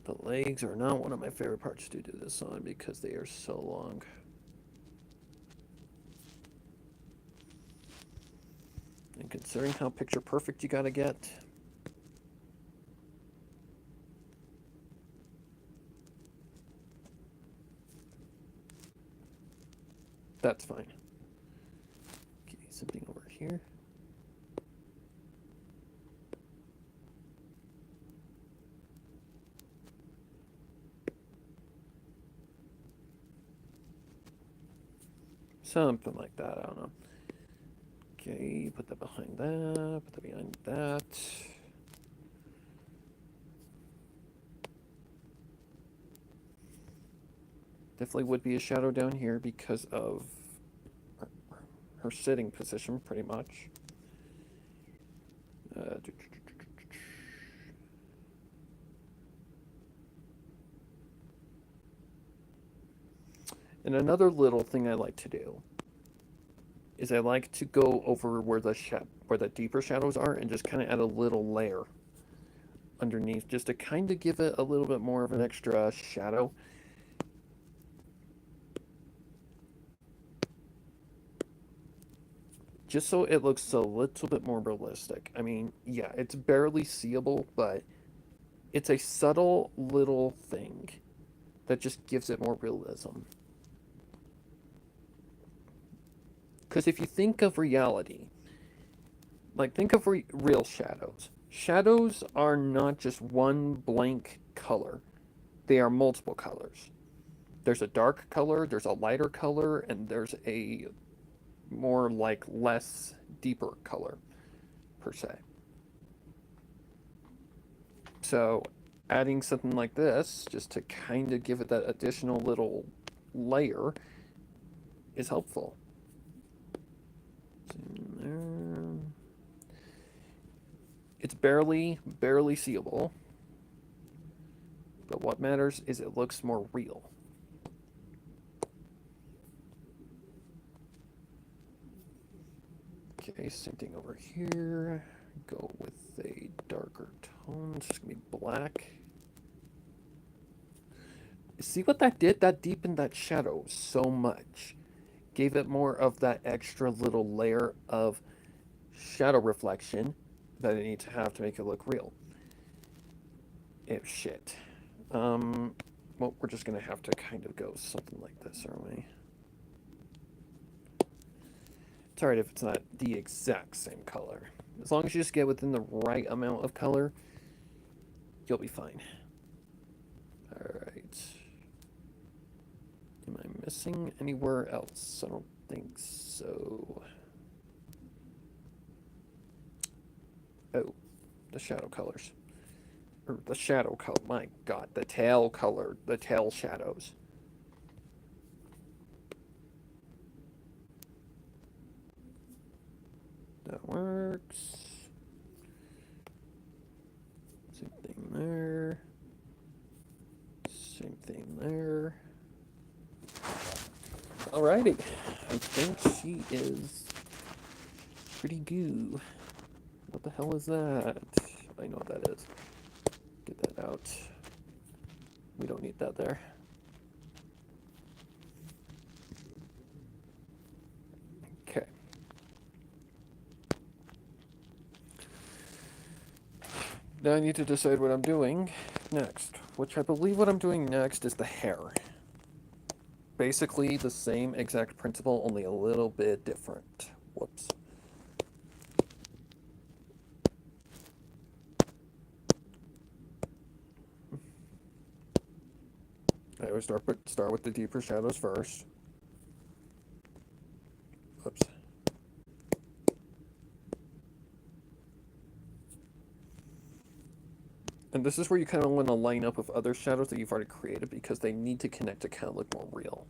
The legs are not one of my favorite parts to do this on because they are so long. And considering how picture perfect you gotta get, that's fine. Okay, something over here. Something like that, I don't know. Okay, put that behind that, put that behind that. Definitely would be a shadow down here because of her sitting position, pretty much. And another little thing I like to do is I like to go over where the deeper shadows are and just kind of add a little layer underneath just to kind of give it a little bit more of an extra shadow. Just so it looks a little bit more realistic. I mean, yeah, it's barely seeable, but it's a subtle little thing that just gives it more realism. Because if you think of reality, like think of real shadows. Shadows are not just one blank color. They are multiple colors. There's a dark color, there's a lighter color, and there's a more like less deeper color per se. So adding something like this just to kind of give it that additional little layer is helpful. It's barely seeable, but what matters is it looks more real. Okay, same thing over here. Go with a darker tone. It's just gonna be black. See what that did? That deepened that shadow so much. Gave it more of that extra little layer of shadow reflection that I need to have to make it look real. Shit. Well, we're just gonna have to kind of go something like this, aren't we? It's alright if it's not the exact same color. As long as you just get within the right amount of color, you'll be fine. Alright. Am I missing anywhere else? I don't think so. Oh, the shadow colors. Or the shadow color. My god, the tail color. The tail shadows. That works. Same thing there. Same thing there. Alrighty. I think she is pretty goo. What the hell is that? I know what that is. Get that out. We don't need that there. Okay. Now I need to decide what I'm doing next, which I believe what I'm doing next is the hair. Basically the same exact principle, only a little bit different. Whoops. I always start with the deeper shadows first. Whoops. And this is where you kind of want to line up with other shadows that you've already created because they need to connect to kind of look more real.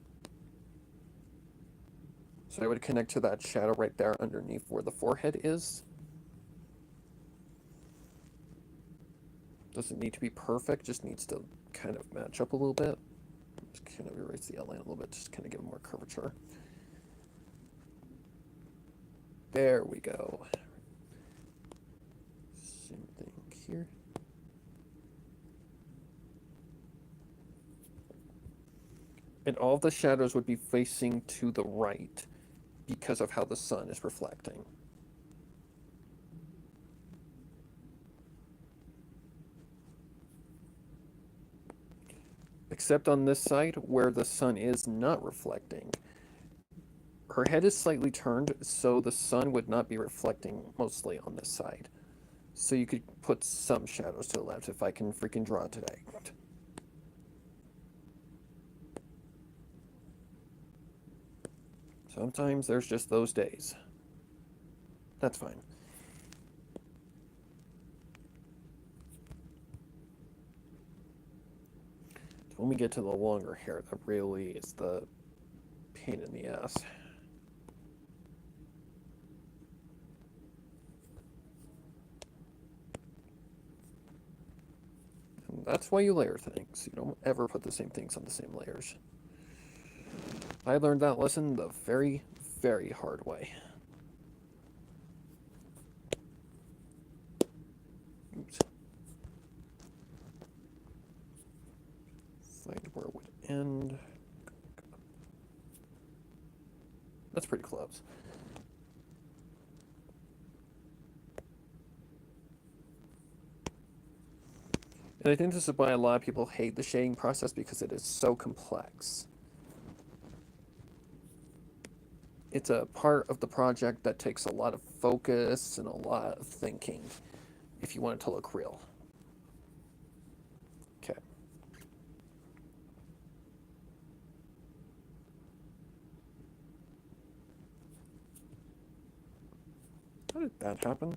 So I would connect to that shadow right there underneath where the forehead is. Doesn't need to be perfect, just needs to kind of match up a little bit. Just kind of erase the outline a little bit, just kind of give it more curvature. There we go. Same thing here. And all of the shadows would be facing to the right because of how the sun is reflecting. Except on this side where the sun is not reflecting. Her head is slightly turned, so the sun would not be reflecting mostly on this side. So you could put some shadows to the left if I can freaking draw today. Sometimes there's just those days. That's fine. When we get to the longer hair, that really is the pain in the ass. And that's why you layer things. You don't ever put the same things on the same layers. I learned that lesson the very, very hard way. Oops. Find where it would end. That's pretty close. And I think this is why a lot of people hate the shading process because it is so complex. It's a part of the project that takes a lot of focus and a lot of thinking if you want it to look real. Okay. How did that happen?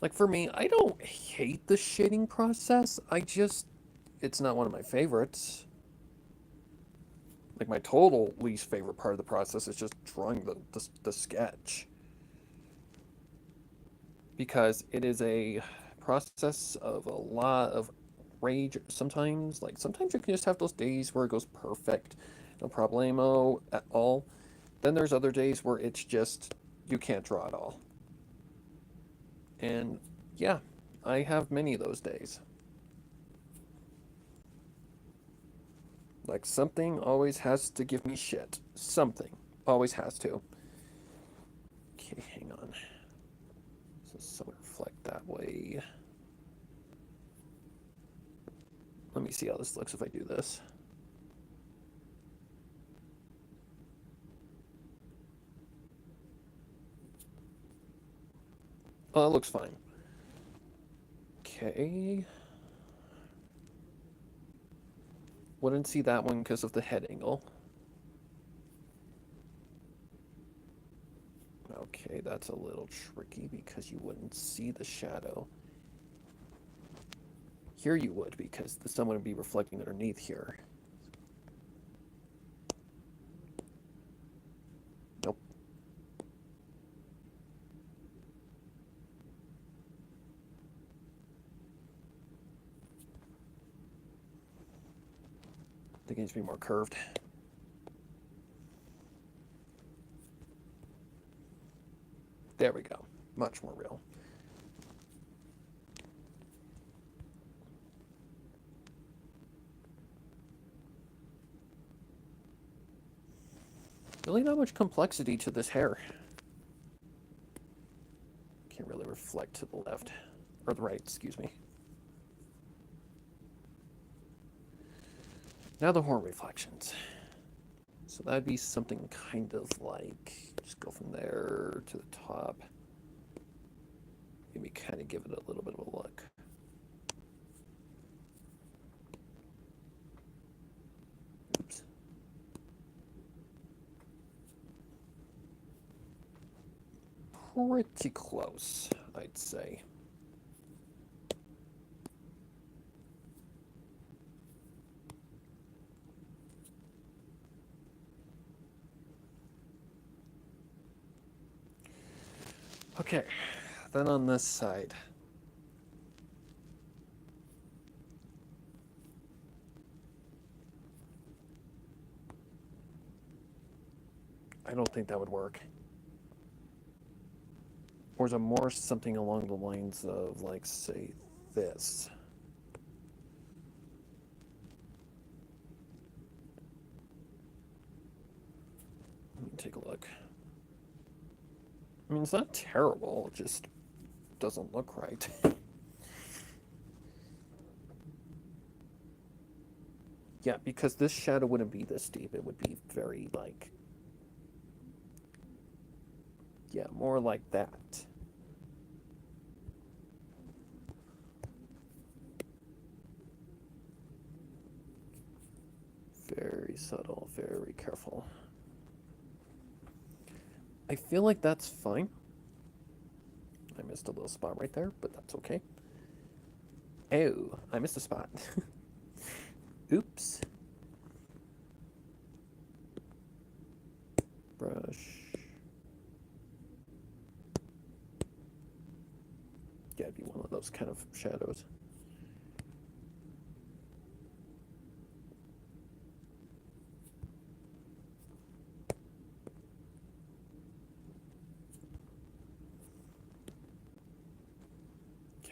Like for me, I don't hate the shading process. It's not one of my favorites. Like my total least favorite part of the process is just drawing the sketch. Because it is a process of a lot of rage sometimes. Like sometimes you can just have those days where it goes perfect, no problemo at all. Then there's other days where it's just, you can't draw at all. And yeah, I have many of those days. Like something always has to give me shit. Something always has to. Okay, hang on. So someone reflect that way. Let me see how this looks if I do this. Oh, it looks fine. Okay. Wouldn't see that one because of the head angle. Okay, that's a little tricky because you wouldn't see the shadow. Here you would because the sun would be reflecting underneath here. think it needs to be more curved. There we go. Much more real. Really not much complexity to this hair. Can't really reflect to the left. Or the right, excuse me. Now the horn reflections. So that'd be something kind of like, just go from there to the top. Maybe kind of give it a little bit of a look. Oops. Pretty close, I'd say. Okay, then on this side. I don't think that would work. Or is it more something along the lines of, like, say, this? Let me take a look. I mean, it's not terrible, it just doesn't look right. Yeah, because this shadow wouldn't be this deep. It would be very, like... Yeah, more like that. Very subtle, very careful. I feel like that's fine. I missed a little spot right there, but that's okay. Oh, I missed a spot. Oops. Brush. Yeah, it'd be one of those kind of shadows.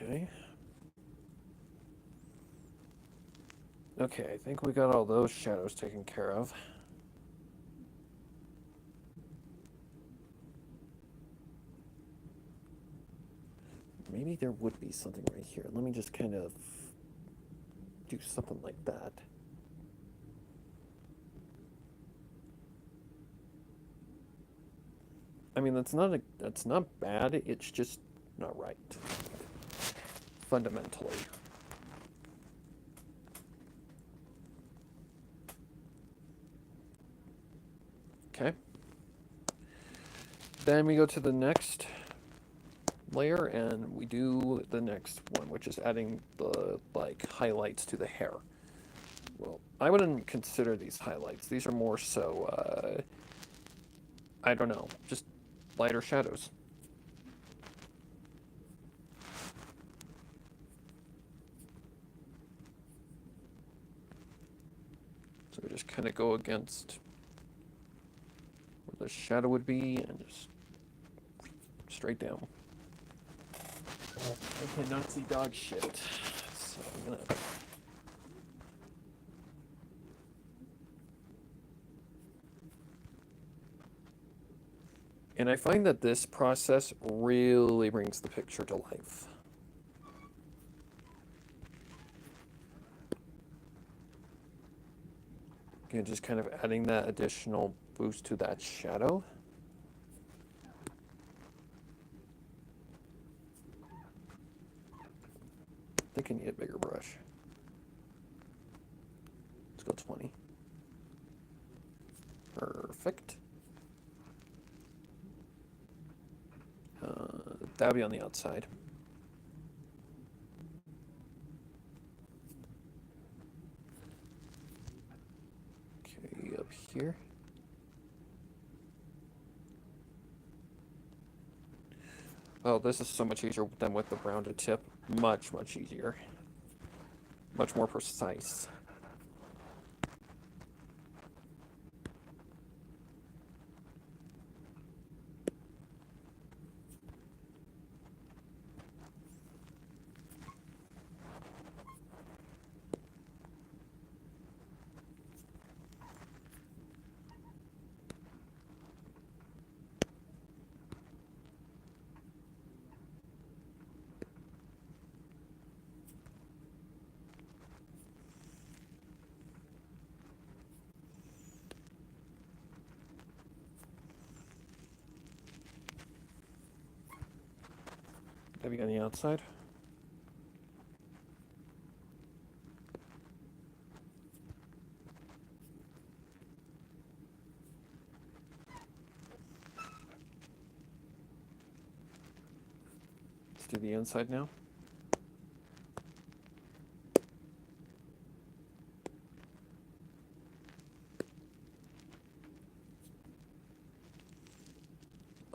Okay. Okay, I think we got all those shadows taken care of. Maybe there would be something right here. Let me just kind of do something like that. I mean, that's not bad. It's just not right. Fundamentally. Okay. Then we go to the next layer and we do the next one, which is adding the, like, highlights to the hair. Well, I wouldn't consider these highlights. These are more so, I don't know, just lighter shadows. So we just kind of go against where the shadow would be and just straight down. I cannot see dog shit, so I'm gonna... And I find that this process really brings the picture to life. Again, just kind of adding that additional boost to that shadow. I think I need a bigger brush. Let's go 20. Perfect. That'll be on the outside. Okay, up here. Oh, this is so much easier than with the rounded tip. Much, much easier. Much more precise. Maybe on the outside. Let's do the inside now.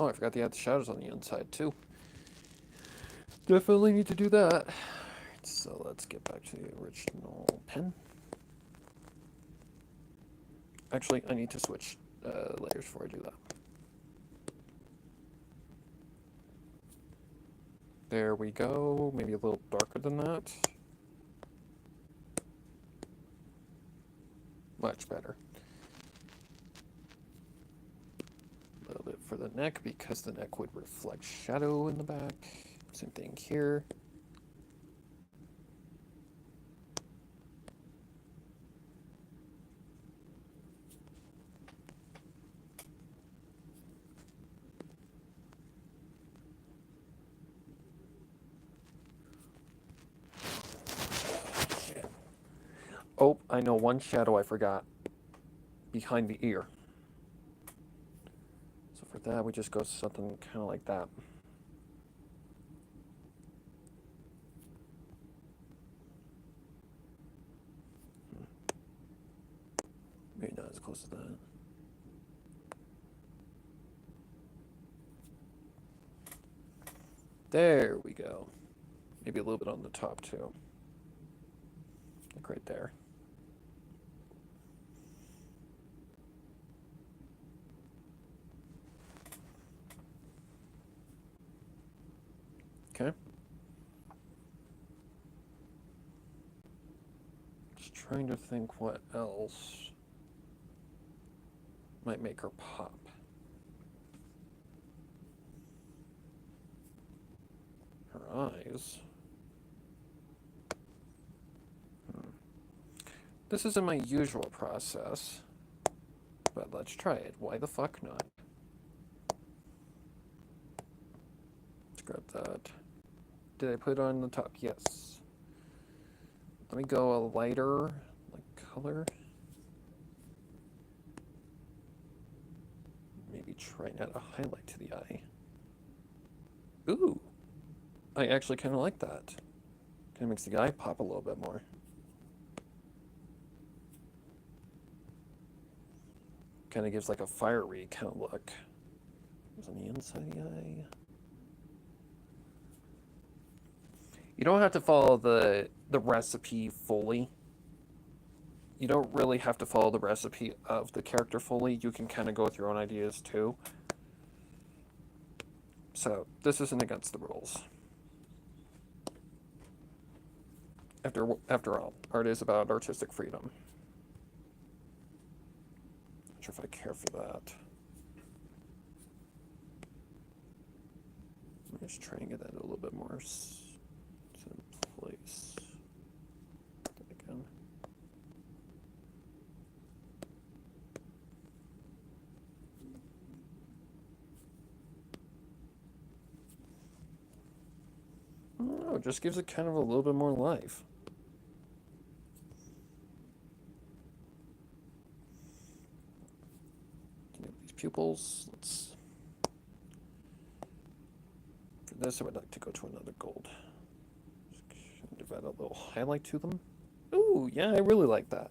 Oh, I forgot to add the shadows on the inside too. Definitely need to do that. So let's get back to the original pen. Actually, I need to switch layers before I do that. There we go. Maybe a little darker than that. Much better. A little bit for the neck because the neck would reflect shadow in the back. Same thing here. Oh, I know one shadow I forgot. Behind the ear. So for that, we just go something kind of like that. Maybe not as close as that. There we go. Maybe a little bit on the top too. Like right there. Okay. Just trying to think what else might make her pop. Her eyes. This isn't my usual process, but let's try it. Why the fuck not? Let's grab that. Did I put it on the top? Yes. Let me go a lighter color. Maybe try not a highlight to the eye. Ooh. I actually kind of like that. Kind of makes the eye pop a little bit more. Kind of gives like a fiery kind of look. It's on the inside of the eye. You don't have to follow the recipe fully. You don't really have to follow the recipe of the character fully. You can kind of go with your own ideas too. So this isn't against the rules. After all, art is about artistic freedom. Not sure if I care for that. Let me just try and get that a little bit more in place. Again. Oh, it just gives it kind of a little bit more life. These pupils, for this I would like to go to another gold. Just give that a little highlight to them. Ooh, yeah, I really like that.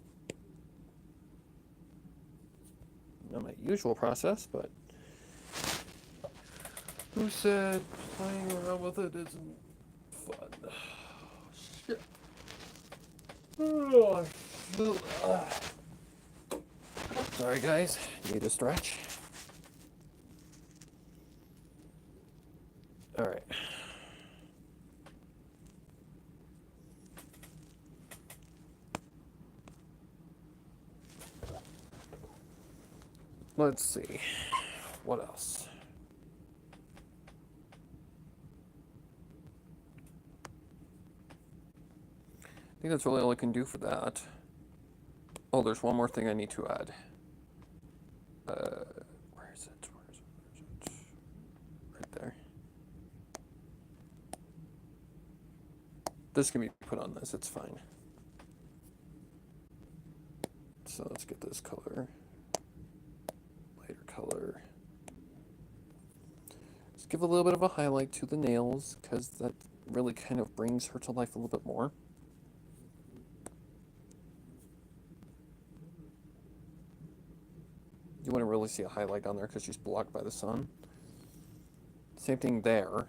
Not my usual process, but who said playing around with it isn't fun? Shit. Oh, sorry guys, need a stretch. All right. Let's see. What else? I think that's really all I can do for that. Oh, there's one more thing I need to add. Where is it? Right there. This can be put on this, it's fine. So let's get this color, lighter color. Let's give a little bit of a highlight to the nails, because that really kind of brings her to life a little bit more. You wouldn't really see a highlight on there because she's blocked by the sun. Same thing there.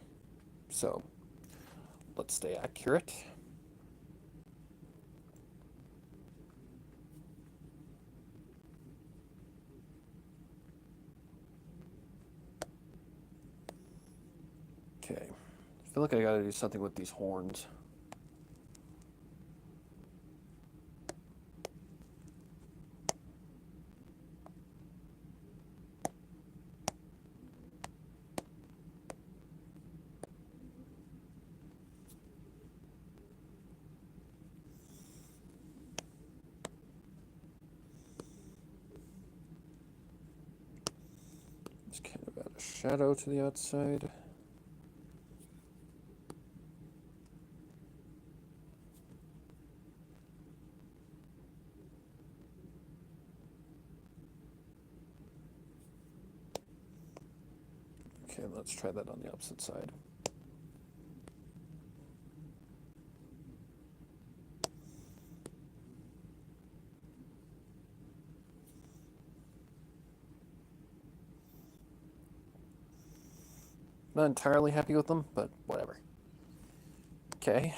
So let's stay accurate. Okay. I feel like I gotta do something with these horns. Just kind of add a shadow to the outside. Okay, let's try that on the opposite side. Not entirely happy with them, but whatever. Okay,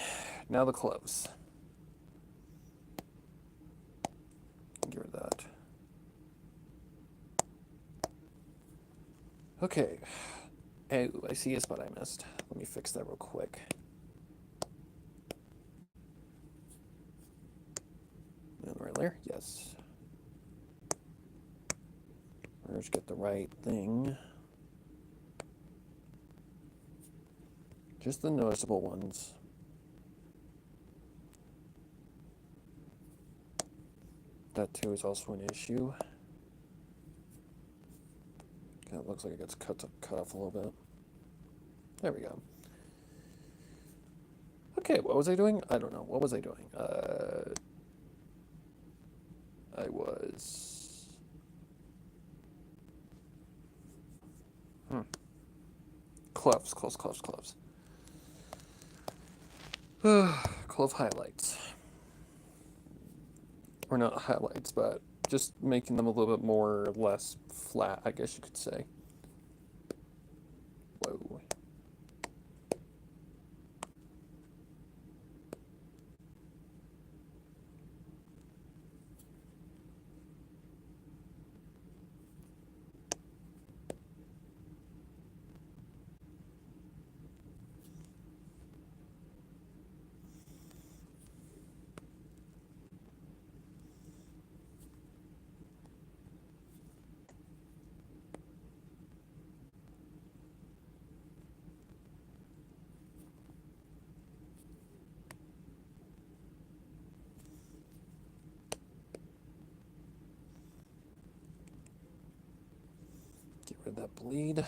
now the clothes. Get rid of that. Okay. Oh, I see a spot I missed. Let me fix that real quick. And right there, yes. Let's get the right thing. Just the noticeable ones. That too is also an issue. Okay, it looks like it gets cut off a little bit. There we go. Okay, what was I doing? I don't know. What was I doing? I was... Cloves. Clove highlights. Or not highlights, but just making them a little bit more or less flat, I guess you could say. Whoa. Get rid of that bleed.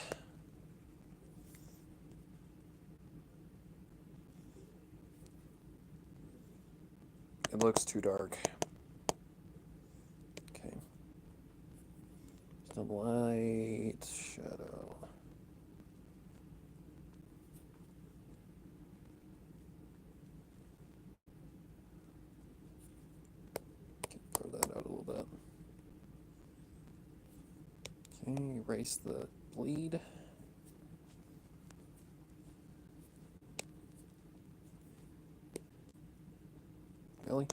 It looks too dark. Okay. Some light, shadow. Throw that out a little bit. Okay, erase the bleed. Really?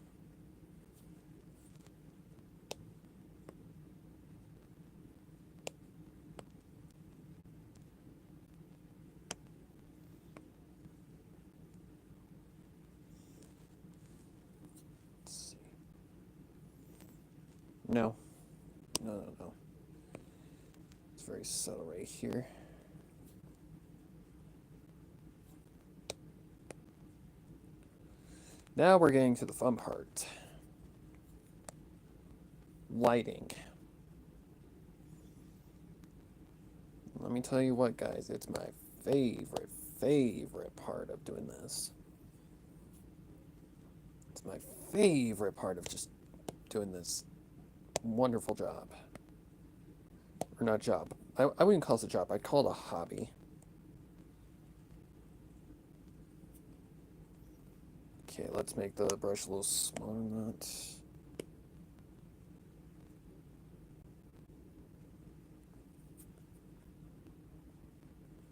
Let's see. No. No. It's very subtle right here. Now we're getting to the fun part. Lighting. Let me tell you what, guys, it's my favorite part of doing this. my favorite part of just doing this wonderful job. Or not job. I wouldn't call it a job. I'd call it a hobby. Okay, let's make the brush a little smaller than that.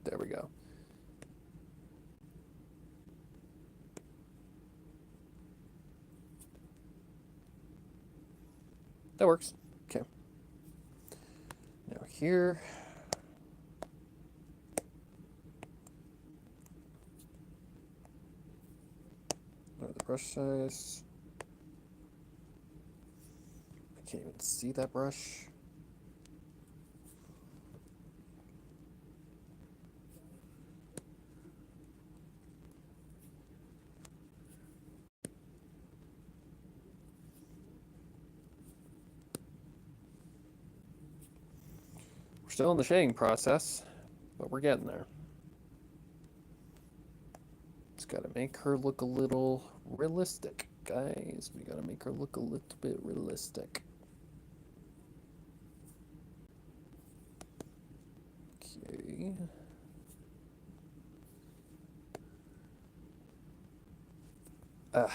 There we go. That works. Okay. Now here. Lower the brush size. I can't even see that brush. We're still in the shading process, but we're getting there. Just gotta make her look a little realistic, guys. We gotta make her look a little bit realistic. Okay. Ah.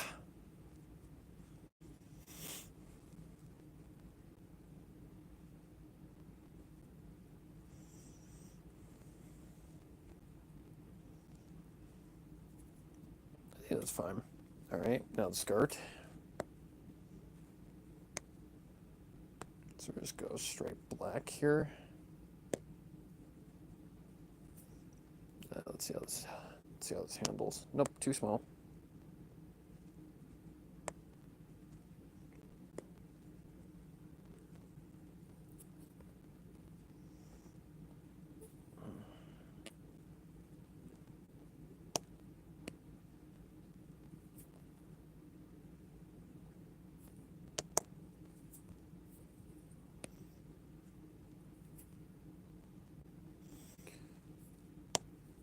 I think that's fine. All right, now the skirt. So we just go straight black here. Let's see how this handles. Nope, too small.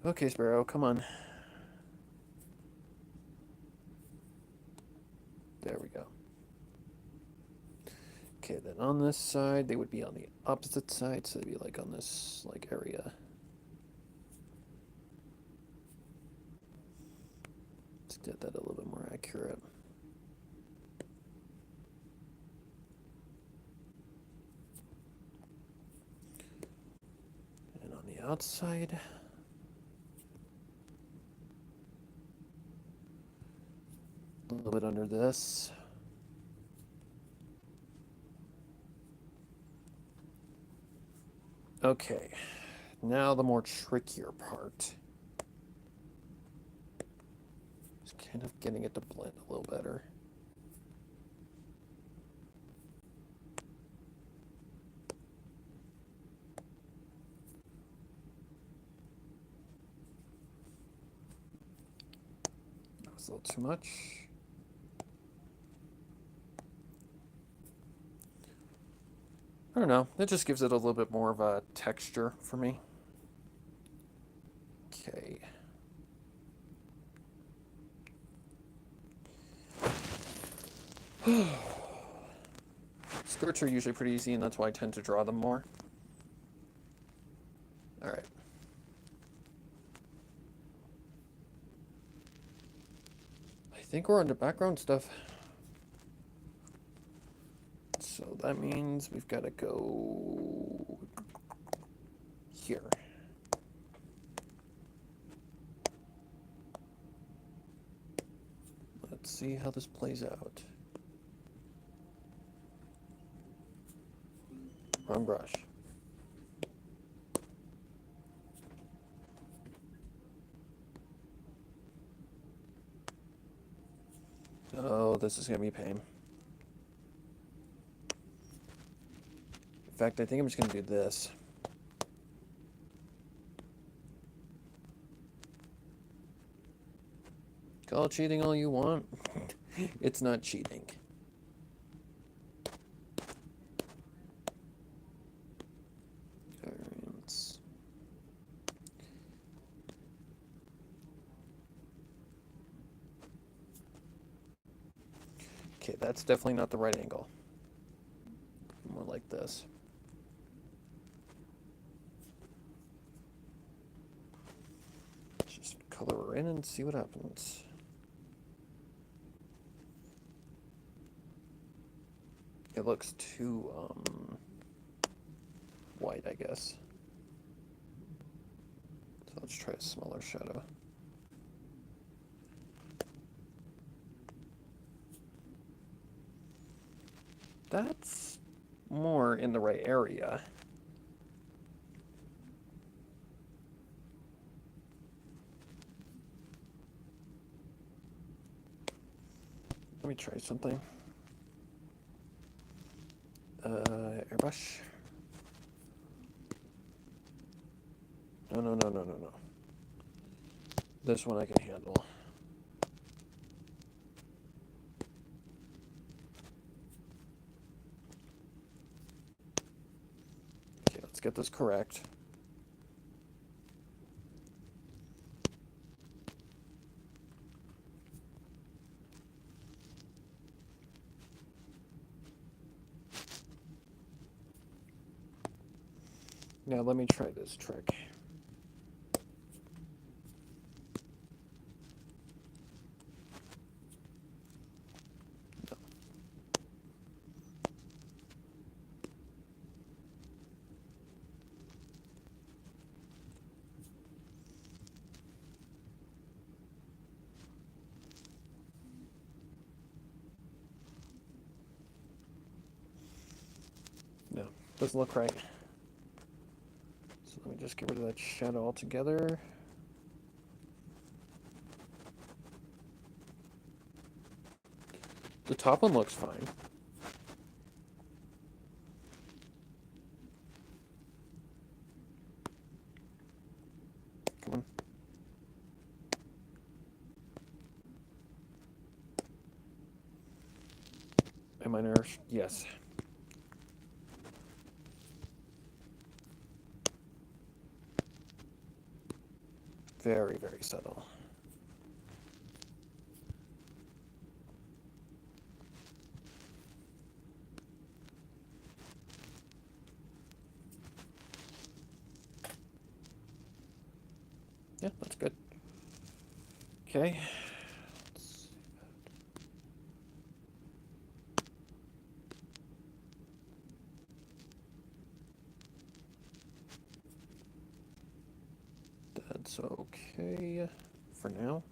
Okay, Sparrow, come on. There we go. Okay, then on this side, they would be on the opposite side, so they'd be like on this like area. Let's get that a little bit more accurate. And on the outside, a little bit under this. Okay, now the more trickier part. Just kind of getting it to blend a little better. That was a little too much. I don't know. It just gives it a little bit more of a texture for me. Okay. Skirts are usually pretty easy, and that's why I tend to draw them more. All right. I think we're on the background stuff. So that means we've got to go here. Let's see how this plays out. Wrong brush. Oh, this is going to be a pain. In fact, I think I'm just going to do this. Call it cheating all you want. It's not cheating. Okay, that's definitely not the right angle. More like this. Let's just color her in and see what happens. It looks too white, I guess. So let's try a smaller shadow. That's more in the right area. Let me try something. Airbrush. No. This one I can handle. Okay, let's get this correct. Now let me try this trick. No. No, doesn't look right. So let me just get rid of that shadow altogether. The top one looks fine. Come on. Am I nervous? Yes. Very, very subtle. Yeah, that's good. Okay. That's okay for now.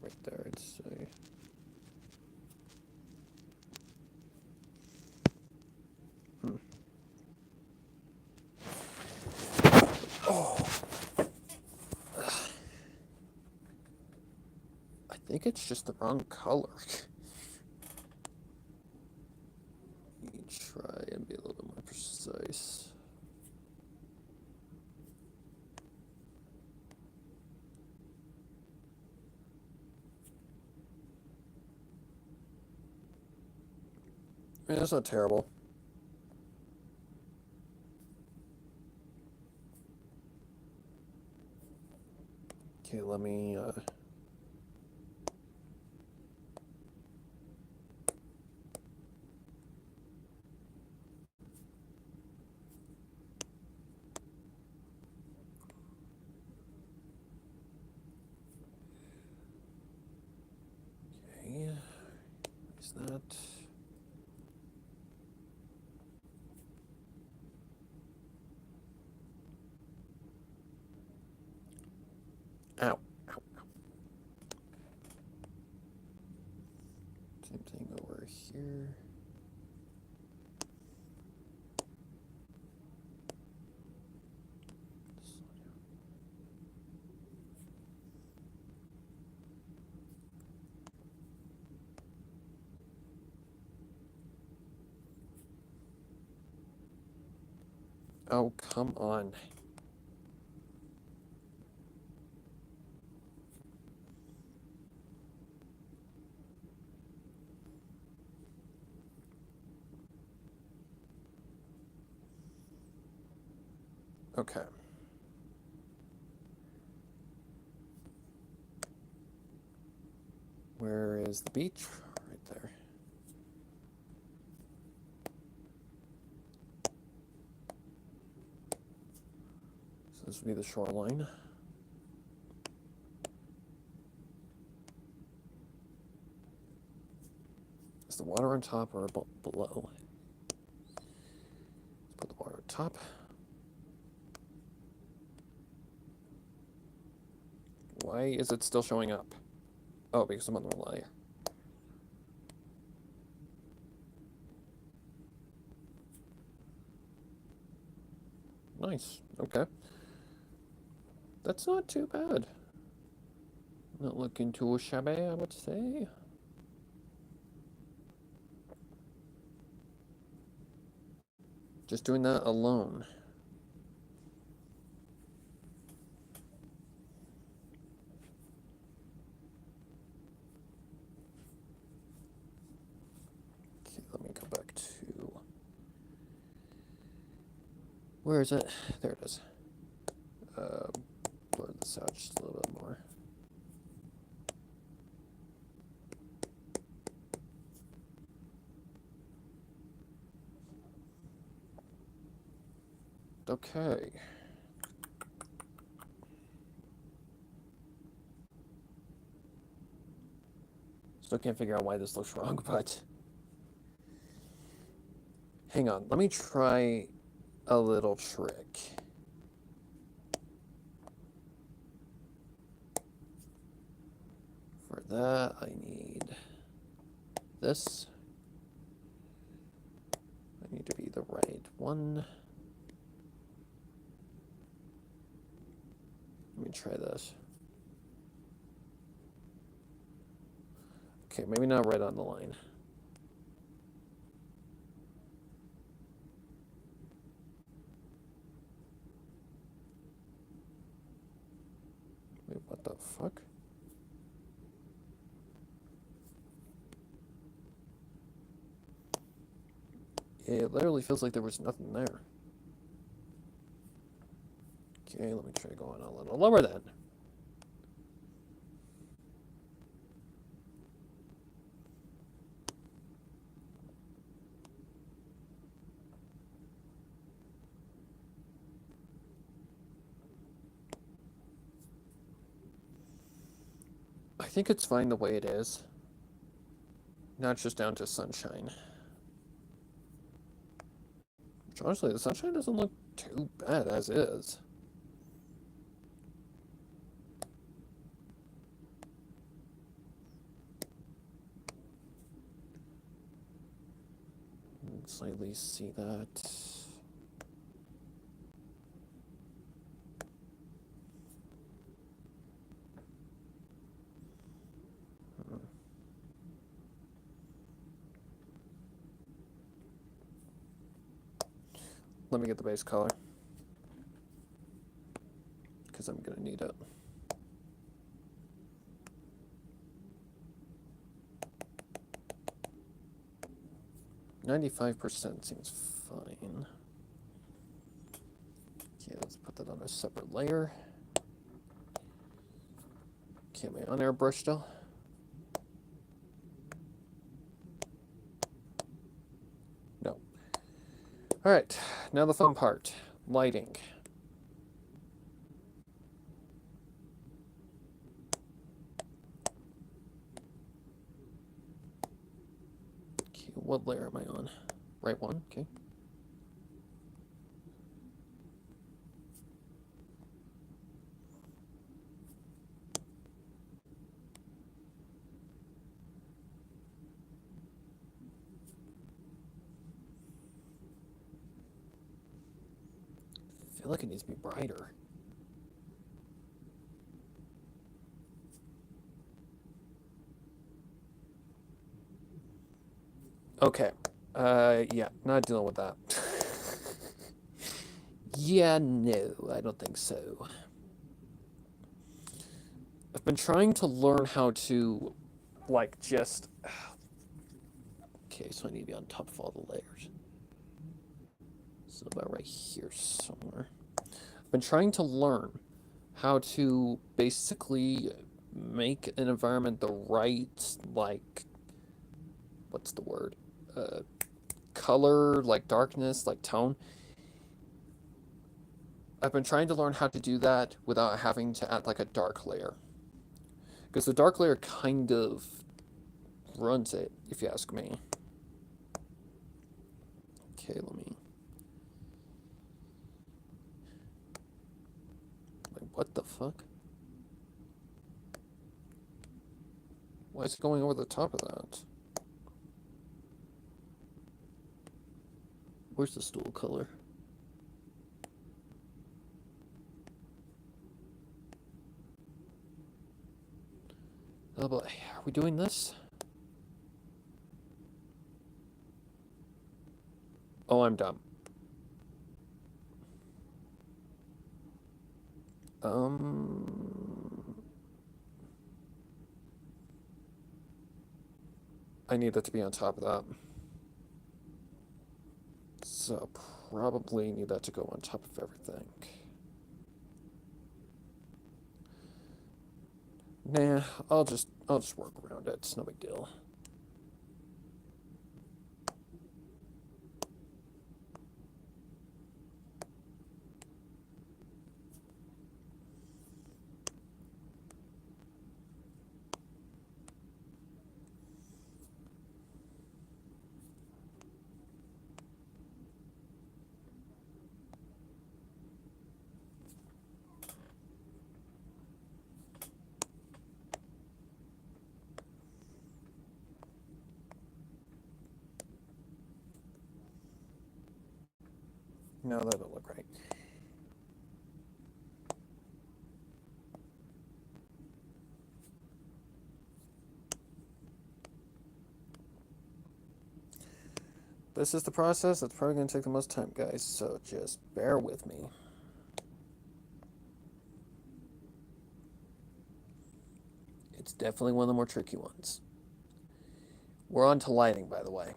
Right there, I'd say. Oh. I think it's just the wrong color. Let me try and be a little bit more precise. I mean, that's not terrible. Okay, let me okay, is that ow. Same thing over here. Oh, come on. Okay. Where is the beach? Right there. So this would be the shoreline. Is the water on top or below? Let's put the water on top. Why is it still showing up? Oh, because I'm on the wrong layer. Nice. Okay. That's not too bad. Not looking too shabby, I would say. Just doing that alone. Okay, let me go back to... Where is it? There it is. Blur this out just a little bit more. Okay. Still can't figure out why this looks wrong, but... Hang on, let me try a little trick. For that, I need this. I need to be the right one. Let me try this. Okay, maybe not right on the line. Wait, what the fuck? Yeah, it literally feels like there was nothing there. Okay, let me try going a little lower then. I think it's fine the way it is. Now it's just down to sunshine. Which honestly, the sunshine doesn't look too bad as is. Slightly see that. Let me get the base color, because I'm gonna need it. %95 seems fine. Okay, let's put that on a separate layer. Okay, am I on airbrush still? No. All right, now the fun part, lighting. Okay, what layer am I on? Right one, okay. I feel like it needs to be brighter. Okay. Yeah, not dealing with that. Yeah, no, I don't think so. I've been trying to learn how to, like, just... Okay, so I need to be on top of all the layers. So about right here somewhere. been trying to learn how to basically make an environment the right, like, what's the word? Uh, Color, like darkness, like tone. I've been trying to learn how to do that without having to add like a dark layer. Because the dark layer kind of runs it, if you ask me. Okay, let me... Wait, what the fuck? Why is it going over the top of that? Where's the stool color? Oh boy, are we doing this? Oh, I'm dumb. I need that to be on top of that. So probably need that to go on top of everything. Nah, I'll just work around it. It's no big deal. No, that'll look right. This is the process that's probably going to take the most time, guys, so just bear with me. It's definitely one of the more tricky ones. We're on to lighting, by the way.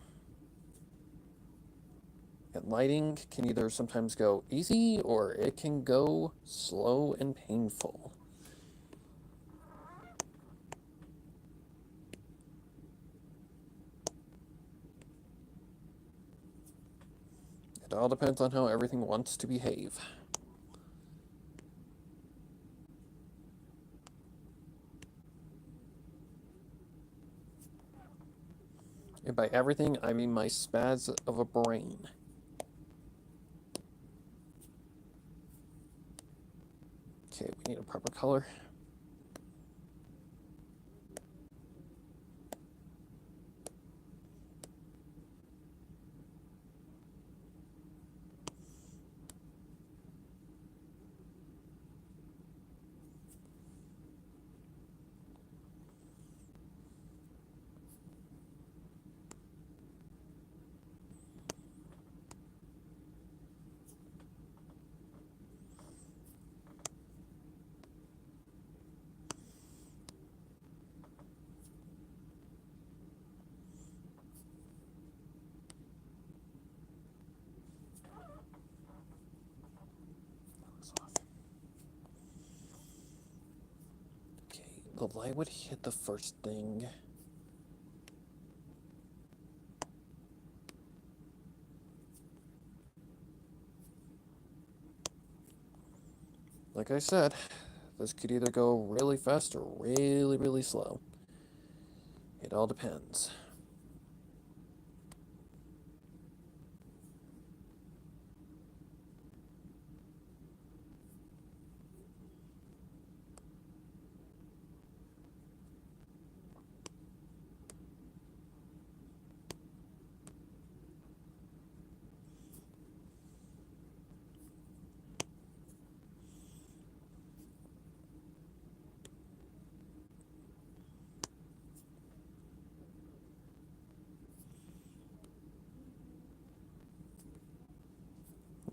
And lighting can either sometimes go easy or it can go slow and painful. It all depends on how everything wants to behave. And by everything, I mean my spaz of a brain. Okay, we need a proper color. Okay, the light would hit the first thing. Like I said, this could either go really fast or really, really slow. It all depends.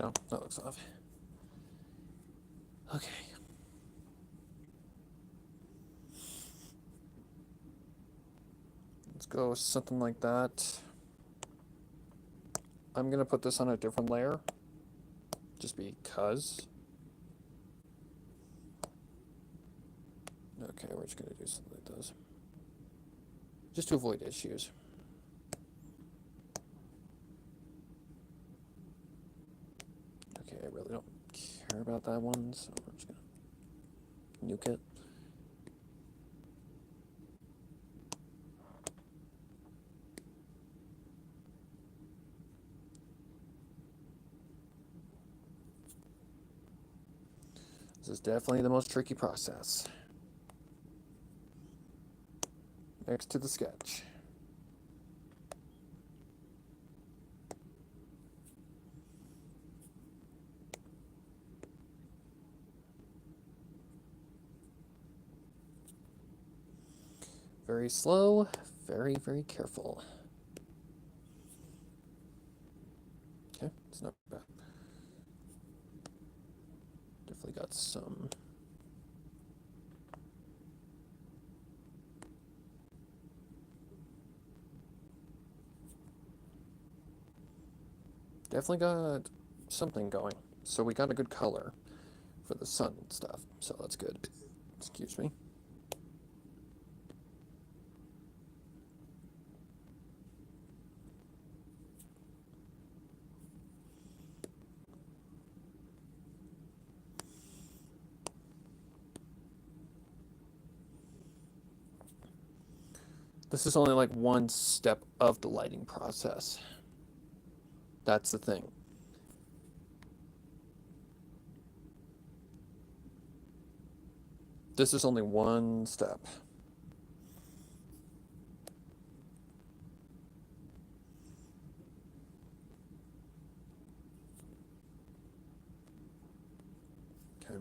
No, that looks off. Okay. Let's go with something like that. I'm gonna put this on a different layer, just because. just going to do something like this. Just to avoid issues. Okay, I really don't care about that one, so I'm just going to nuke it. This is definitely the most tricky process. Next to the sketch. Very slow, very, very careful. Okay, it's not bad. Definitely got some. Definitely got something going. So we got a good color for the sun and stuff, so that's good. Excuse me. This is only like one step of the lighting process. That's the thing. This is only one step. Okay.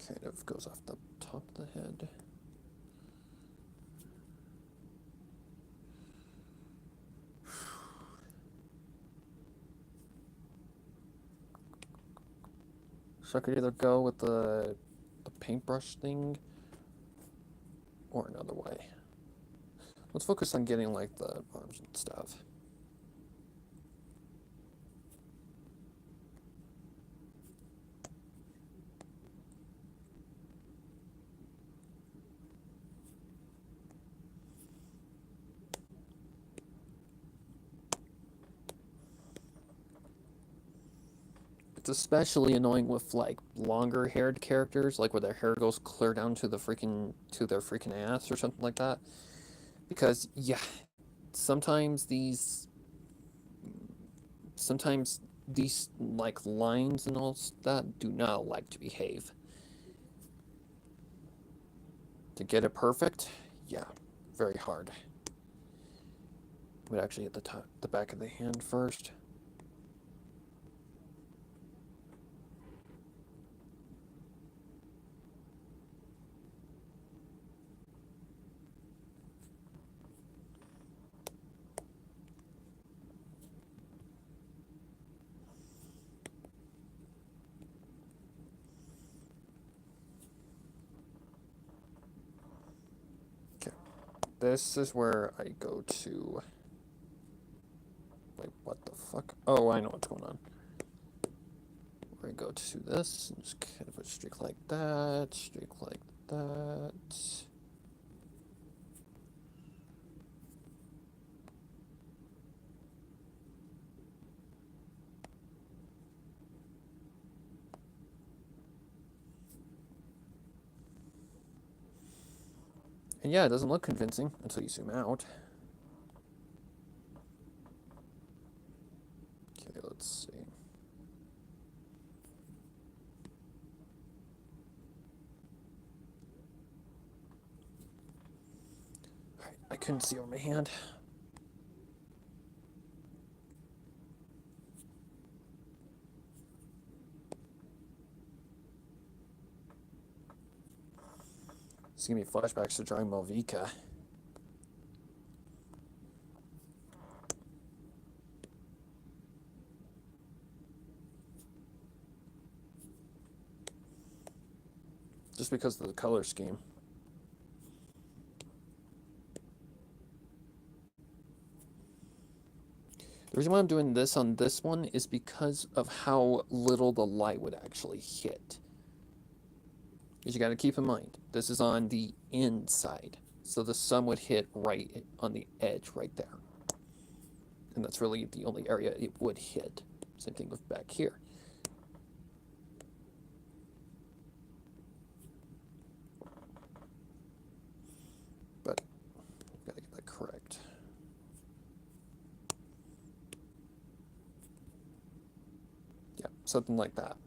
Kind of goes off the top of the head. So I could either go with the paintbrush thing or another way. Let's focus on getting like the arms and stuff. It's especially annoying with like longer haired characters, like where their hair goes clear down to their freaking ass or something like that. Because yeah, sometimes these like lines and all that do not like to behave. To get it perfect, yeah, very hard. We'd actually hit the back of the hand first. This is where I go to. Wait, what the fuck? Oh, I know what's going on. Where I go to this and just kind of a streak like that, streak like that. And yeah, it doesn't look convincing until you zoom out. Okay, let's see. Alright, I couldn't see over my hand. It's gonna be flashbacks to drawing Malvika. Just because of the color scheme. The reason why I'm doing this on this one is because of how little the light would actually hit. Because you got to keep in mind, this is on the inside. So the sun would hit right on the edge right there. And that's really the only area it would hit. Same thing with back here. But I've got to get that correct. Yeah, something like that.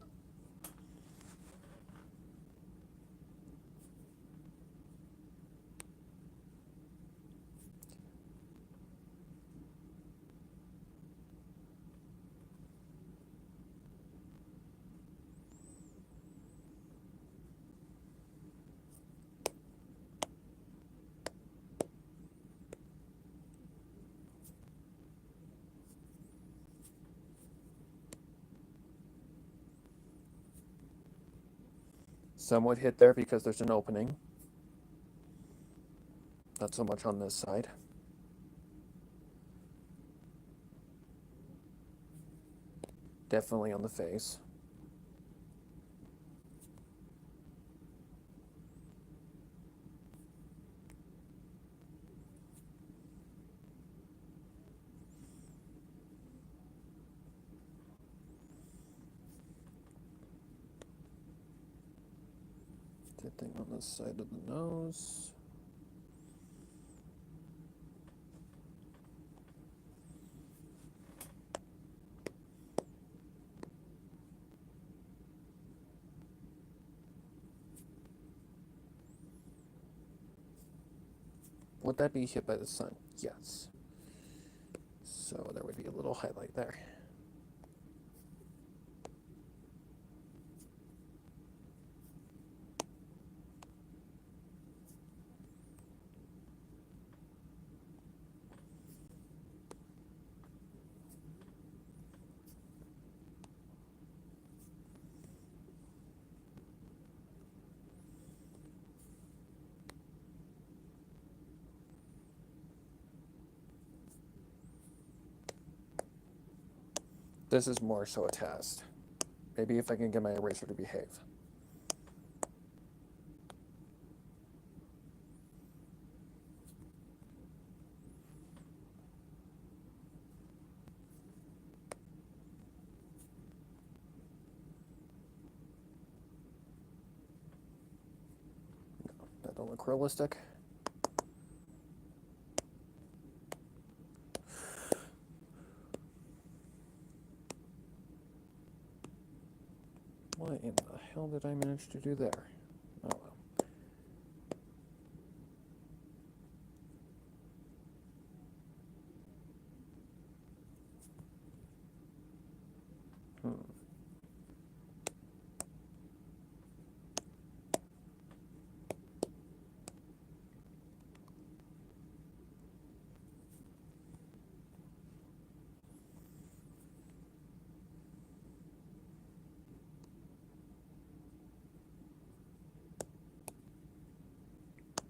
Some would hit there because there's an opening. Not so much on this side. Definitely on the face. Same thing on this side of the nose. Would that be hit by the sun? Yes. So there would be a little highlight there. This is more so a test. Maybe if I can get my eraser to behave. No, that don't look realistic. What in the hell did I manage to do there? Oh well.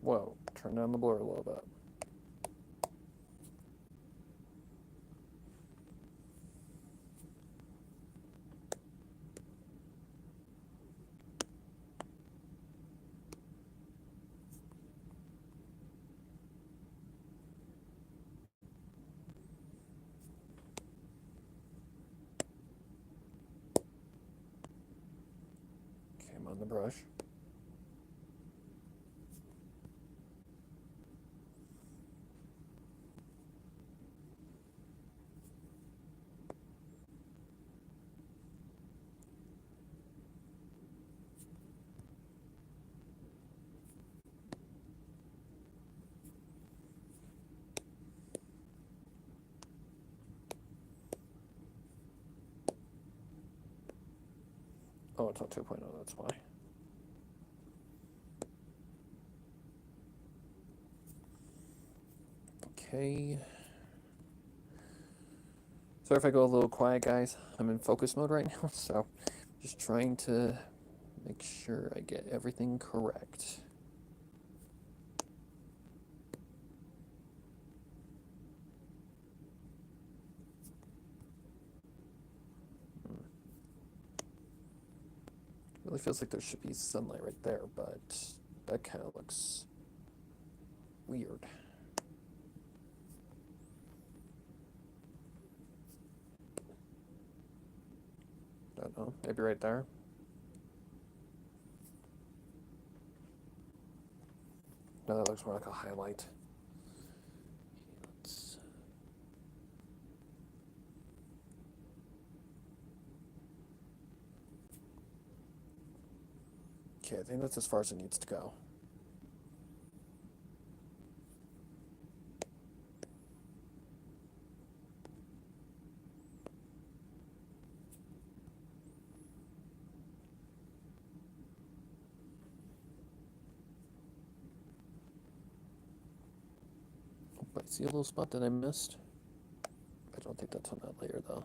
Whoa, turn down the blur a little bit. Okay, I'm on the brush. Oh, it's on 2.0, that's why. Okay. Sorry if I go a little quiet, guys. I'm in focus mode right now, so just trying to make sure I get everything correct. Really feels like there should be sunlight right there, but that kind of looks weird. Don't know, maybe right there. No, that looks more like a highlight. Okay, I think that's as far as it needs to go. I see a little spot that I missed. I don't think that's on that layer though.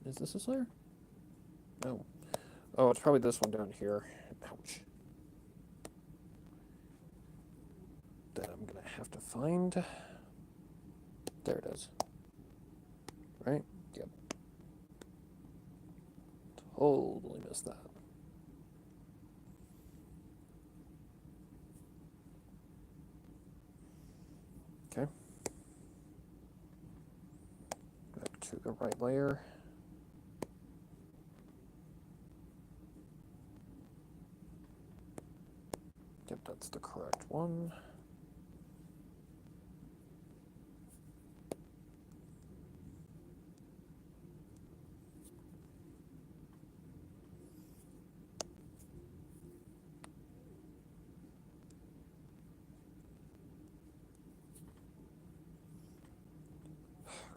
Is this this layer? No. Oh, it's probably this one down here. Ouch. That I'm gonna have to find. There it is. Right? Yep. Totally missed that. Okay. Back to the right layer. Yep, that's the correct one.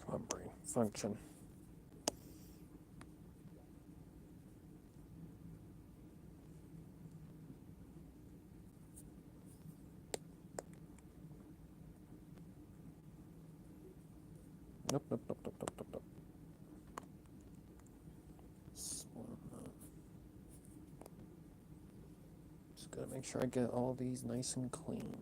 Come on, brain. Function. Nope, nope, nope, nope, nope, nope, nope. Just gotta make sure I get all these nice and clean.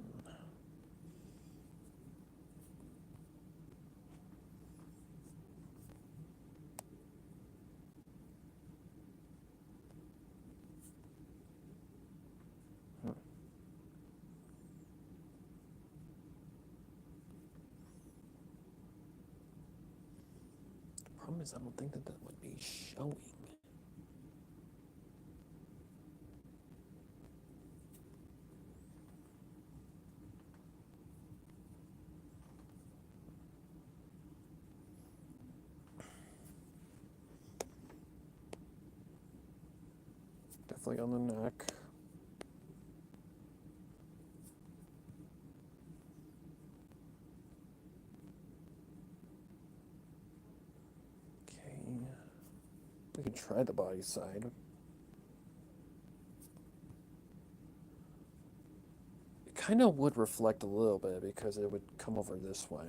The problem is I don't think that would be showing. Definitely on the neck. Okay. We can try the body side. It kind of would reflect a little bit because it would come over this way.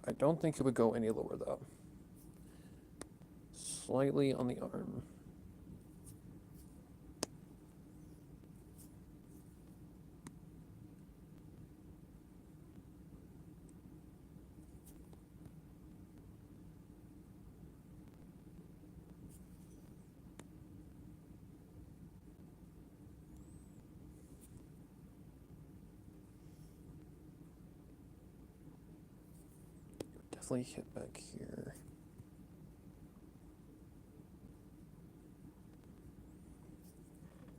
I don't think it would go any lower though. Slightly on the arm. Definitely hit back here.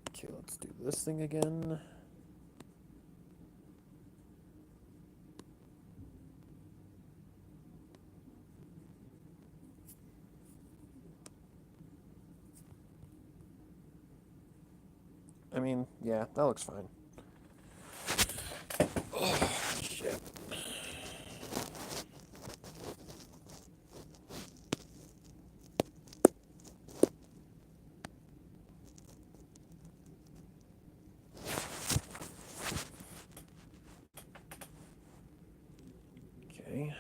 Okay, let's do this thing again. I mean, yeah, that looks fine. Oh, shit. Okay.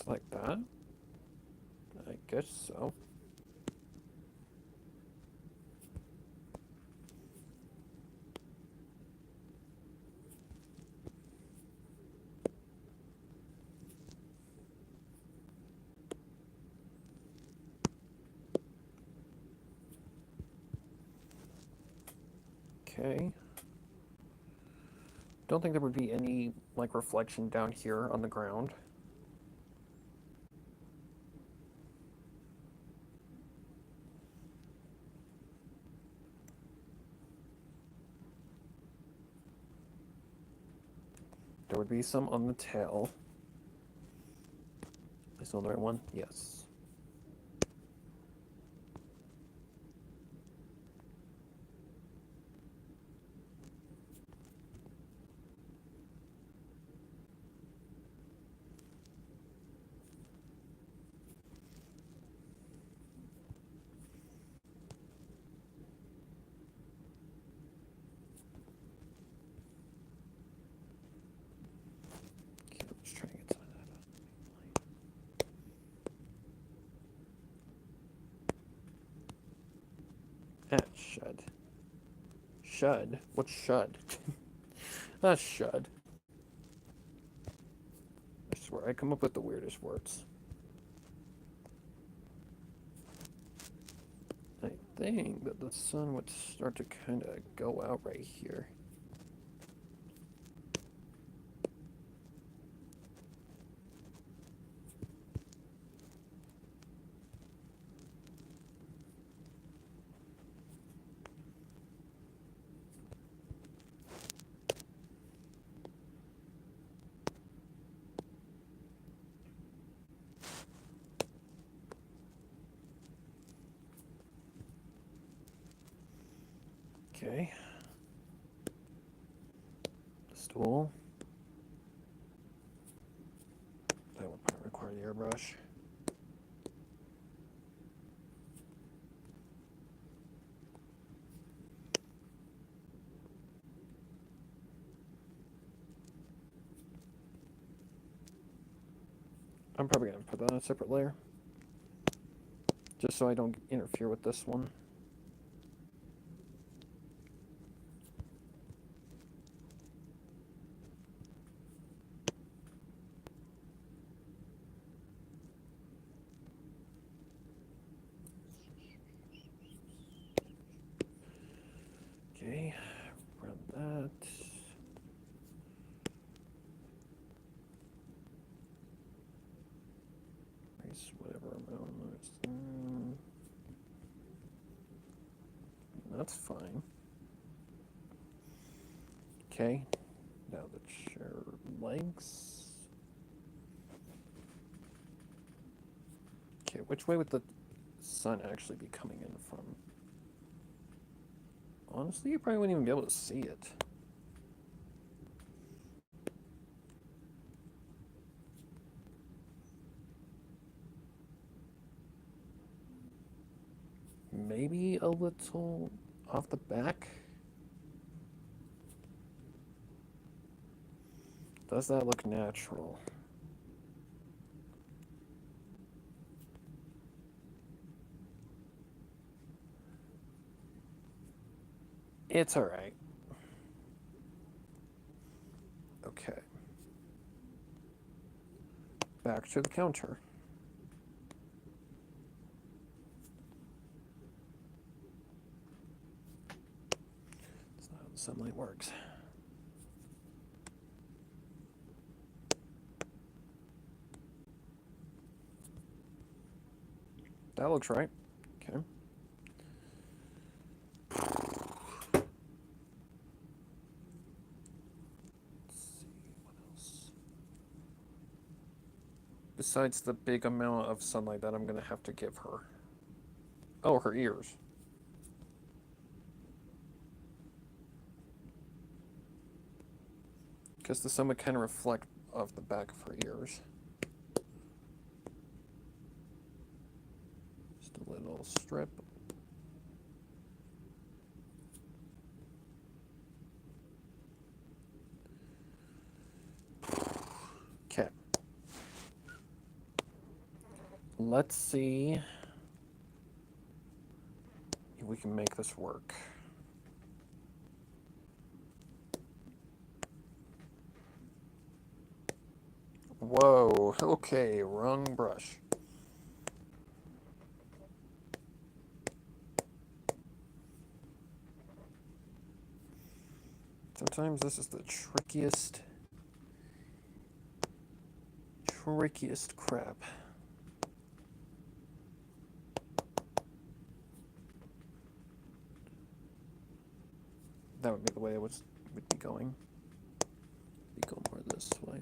Like that? I guess so. Okay. Don't think there would be any, like, reflection down here on the ground. There would be some on the tail. Is the right one? Yes. Okay, let's try to get some of that. Ah, shud. Shud? What's shud? That's shud. I swear, I come up with the weirdest words. I think that the sun would start to kind of go out right here. Okay. The stool. That would probably require the airbrush. I'm probably going to put that on a separate layer. Just so I don't interfere with this one. Okay, run that. Nice, whatever amount. That's fine. Okay, now the chair legs. Okay, which way would the sun actually be coming in from? Honestly, you probably wouldn't even be able to see it. Maybe a little off the back. Does that look natural? It's alright. Okay. Back to the counter. That's not how the sunlight works. That looks right. Okay. Let's see what else. Besides the big amount of sunlight that I'm going to have to give her. Oh, her ears. Because the sun would kind of reflect off the back of her ears. Just a little strip. Okay. let's see if we can make this work. Whoa, okay, wrong brush. Sometimes this is the trickiest crap. That would be the way it would be going. We go more this way.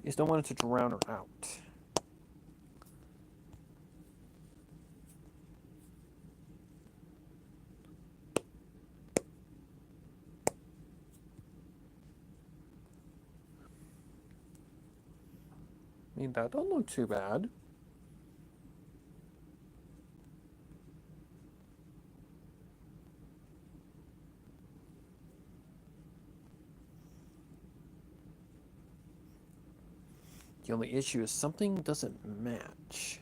You just don't want it to drown her out. I mean, that don't look too bad. The only issue is something doesn't match.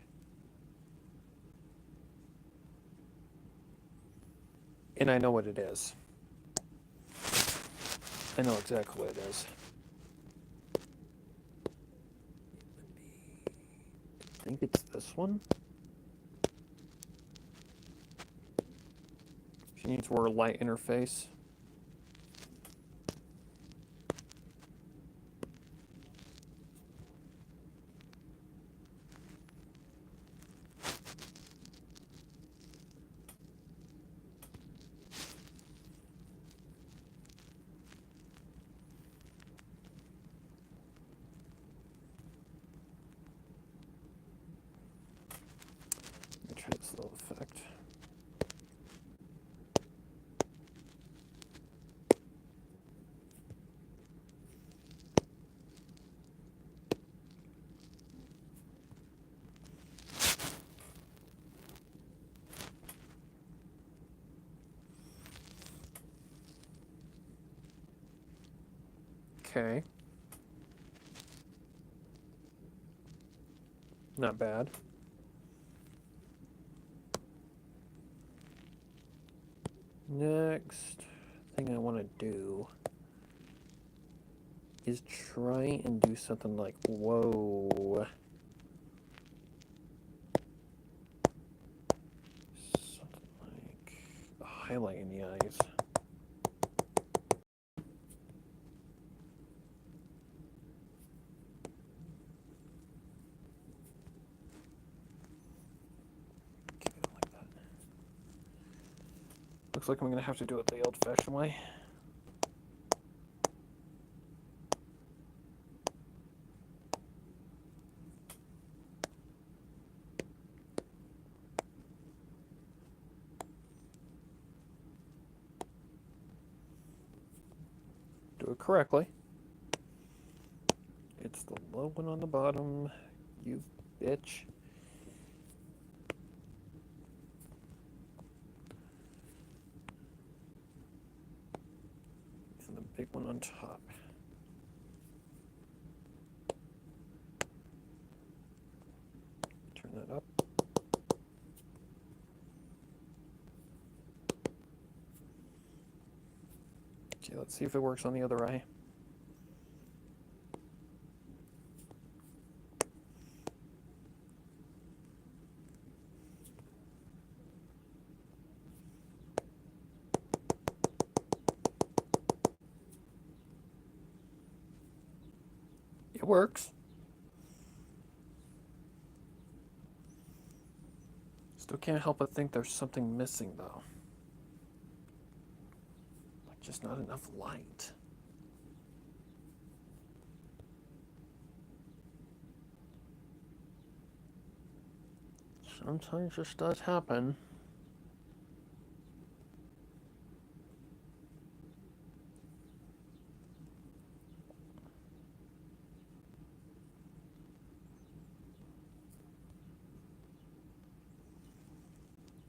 And I know what it is. I know exactly what it is. I think it's this one. She needs more light interface. Let me try this little effect. Okay. Not bad. Next thing I want to do is try and do something like, whoa. Something like highlighting the eyes. Like that. Looks like I'm going to have to do it the old-fashioned way. Do it correctly. It's the low one on the bottom, you bitch. And the big one on top. Turn that up. Okay, let's see if it works on the other eye. It works. Still can't help but think there's something missing, though. Like, just not enough light. Sometimes this does happen.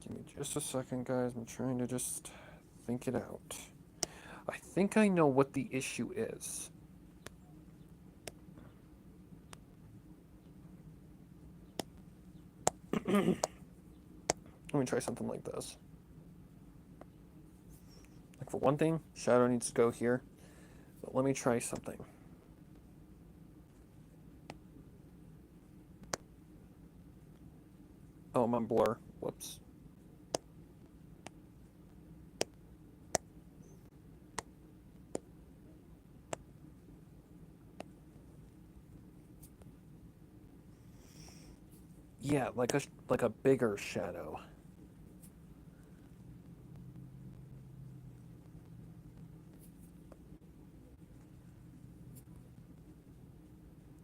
Give me just a second, guys. I'm trying to just think it out. I think I know what the issue is. Let me try something like this. Like for one thing, shadow needs to go here. But let me try something. Oh, I'm on blur. Whoops. Yeah, like a bigger shadow.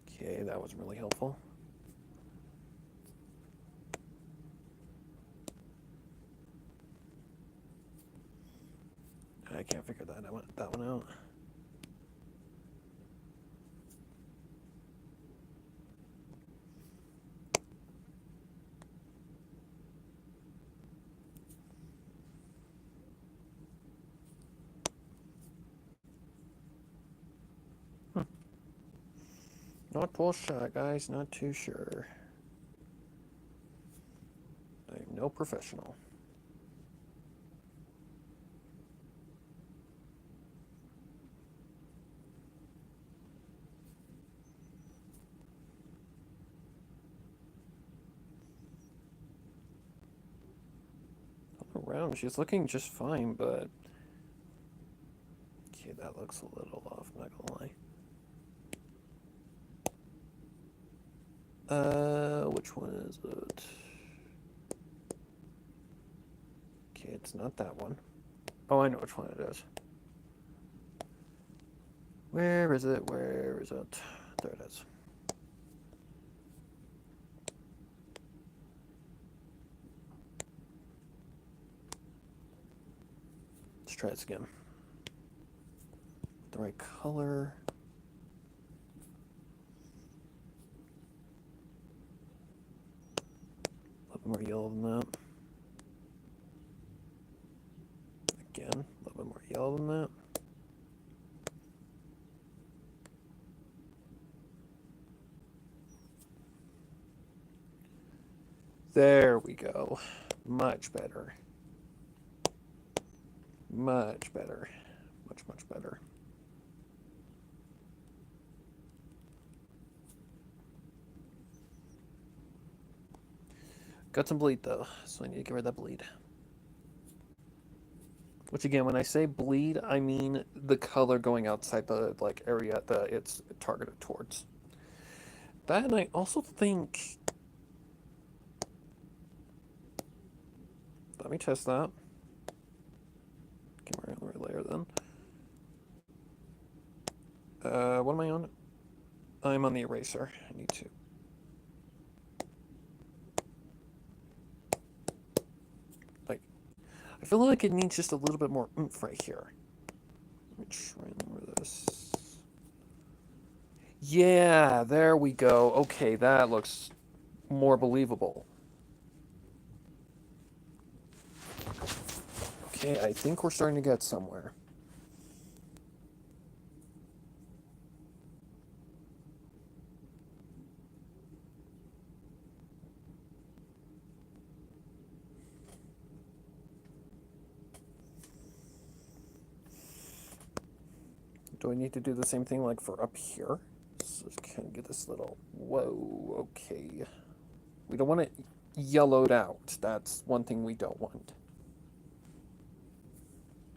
Okay, that was really helpful. I can't figure that one out. Not full shot, guys. Not too sure. I'm no professional. All around, she's looking just fine, but okay, that looks a little off. I'm not gonna lie. Which one is it? Okay, it's not that one. Oh, I know which one it is. Where is it? Where is it? There it is. Let's try this again. The right color. A little bit more yellow than that. Again, a little bit more yellow than that. There we go. Much better. Much better. Much better. Got some bleed though, so I need to get rid of that bleed. Which again, when I say bleed, I mean the color going outside the area that it's targeted towards. That, and I also think. Let me test that. Get my other layer then. What am I on? I'm on the eraser. I need to. I feel like it needs just a little bit more oomph right here. Let me try and lower this. Yeah, there we go. Okay, that looks more believable. Okay, I think we're starting to get somewhere. Do I need to do the same thing like for up here? So kind of get this little, whoa, okay. We don't want it yellowed out. That's one thing we don't want.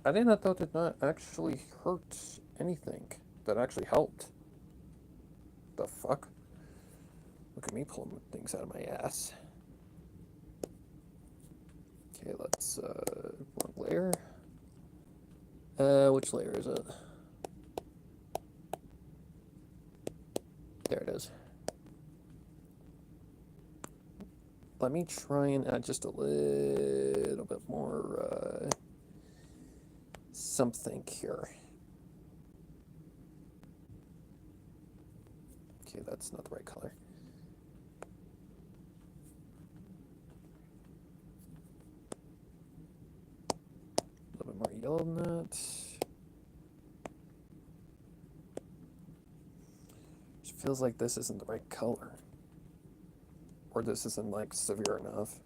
I think that though did not actually hurt anything. That actually helped. The fuck? Look at me pulling things out of my ass. Okay, let's, wrong layer. Which layer is it? There it is. Let me try and add just a little bit more, something here. Okay, that's not the right color. yellow than that. It feels like this isn't the right color. Or this isn't, like, severe enough.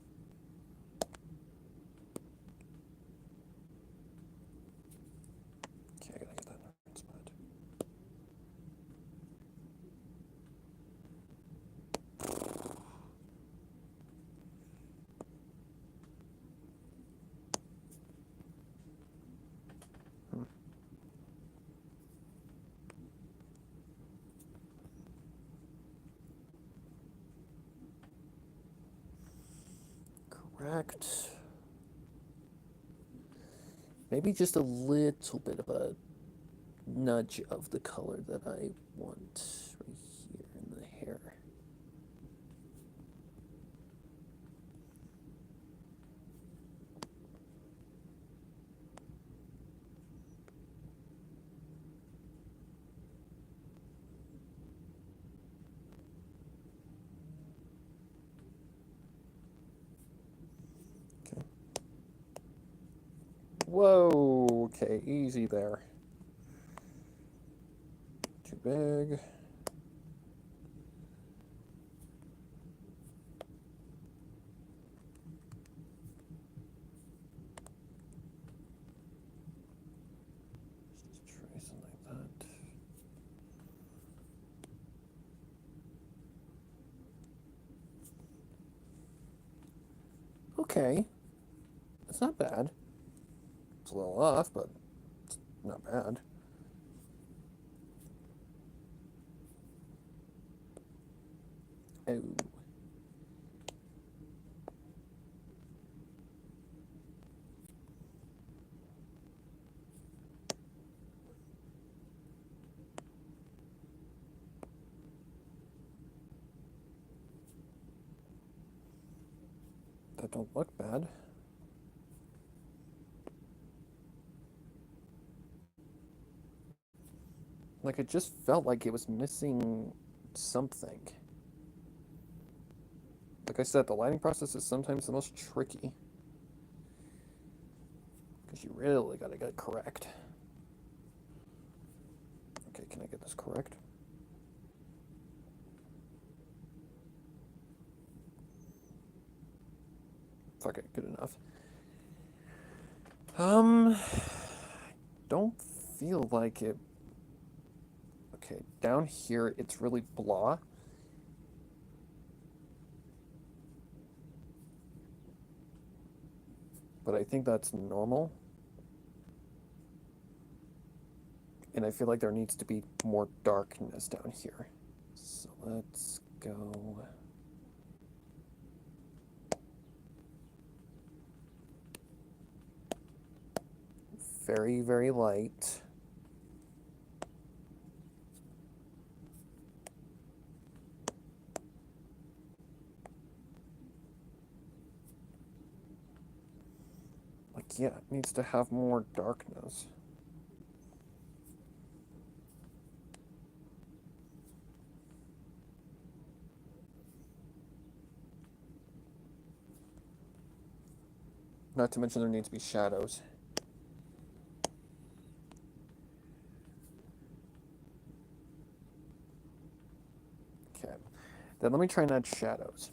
Okay, I gotta get that in the right spot. Correct. Maybe just a little bit of a nudge of the color that I want right here in the hair. Okay. Whoa, okay, easy there. Too big. Just try something like that. Okay. It's not bad. It's a little off, but it's not bad. Oh. That don't look bad. Like, it just felt like it was missing something. Like I said, the lighting process is sometimes the most tricky. Because you really gotta get it correct. Okay, can I get this correct? Fuck it, good enough. Don't feel like it. Okay, down here it's really blah. But I think that's normal. And I feel like there needs to be more darkness down here. So let's go. Very, very light. Like, yeah, it needs to have more darkness. Not to mention there needs to be shadows. Okay. Then let me try and add shadows.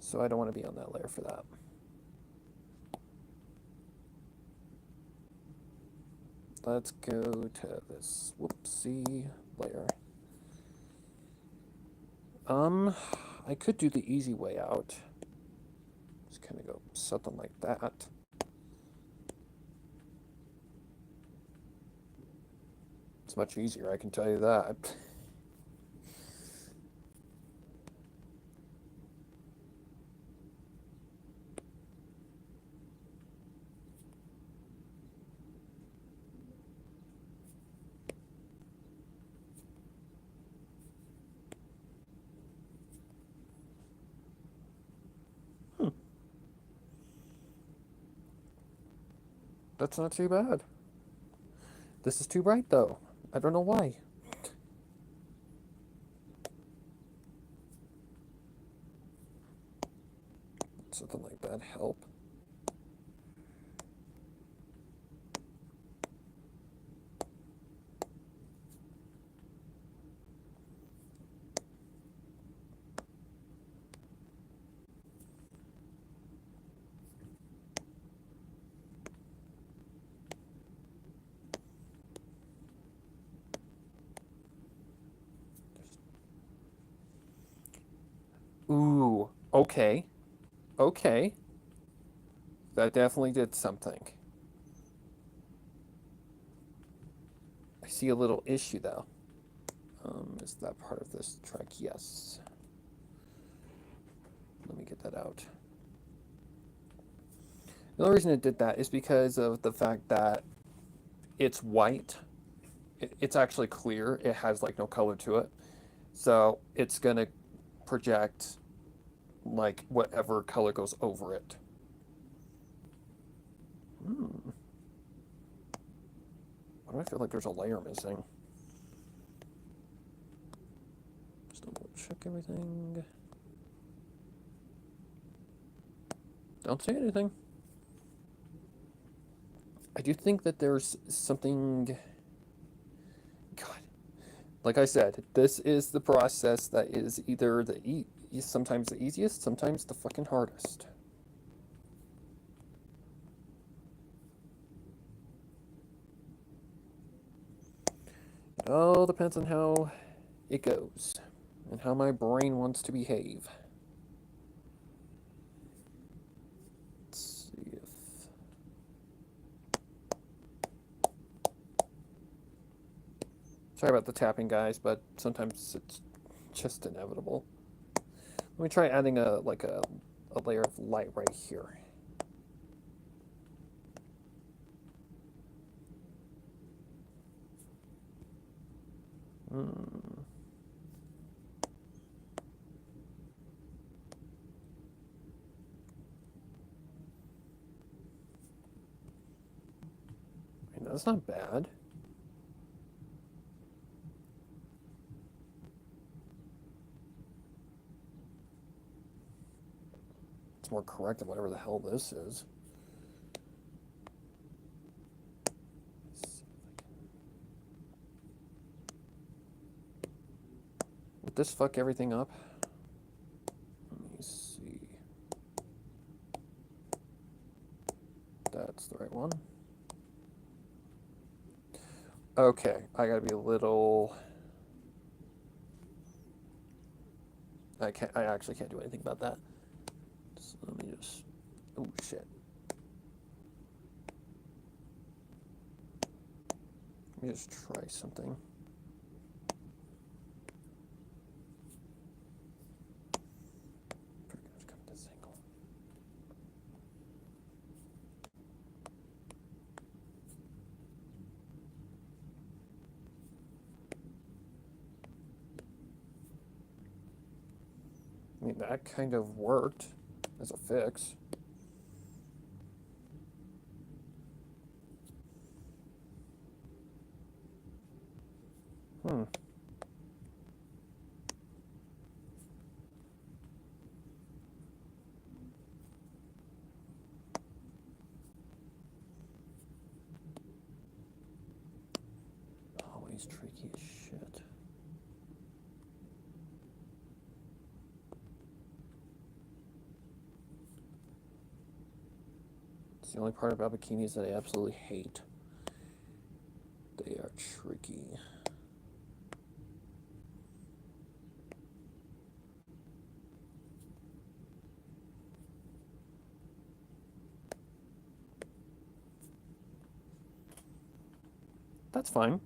So I don't want to be on that layer for that. Let's go to this whoopsie layer. I could do the easy way out. Just kind of go something like that. It's much easier, I can tell you that. That's not too bad. This is too bright, though. I don't know why. Something like that help. Ooh, okay. Okay. That definitely did something. I see a little issue though. Is that part of this track? Yes. Let me get that out. The only reason it did that is because of the fact that it's white. It's actually clear. It has like no color to it. So it's going to project like whatever color goes over it. Why do I feel like there's a layer missing? Just double check everything. Don't say anything. I do think that there's something. God, like I said, this is the process that is either sometimes the easiest, sometimes the fucking hardest. It all depends on how it goes and how my brain wants to behave. Let's see if. Sorry about the tapping, guys, but sometimes it's just inevitable. Let me try adding a layer of light right here. I mean, that's not bad. It's more correct than whatever the hell this is. Would this fuck everything up? Let me see. That's the right one. Okay, I gotta be a little. I actually can't do anything about that. So let me just. Oh shit. Let me just try something. I mean, that kind of worked as a fix. Always tricky as shit. It's the only part about bikinis that I absolutely hate. They are tricky. That's fine.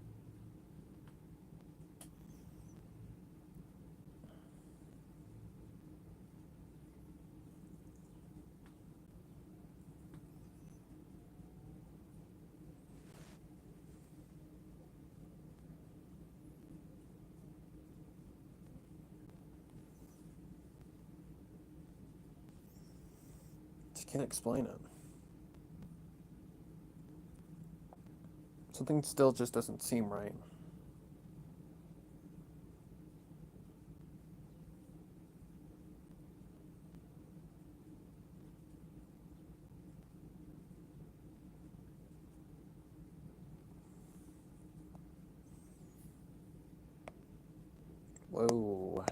Just can't explain it. Something still just doesn't seem right. Whoa.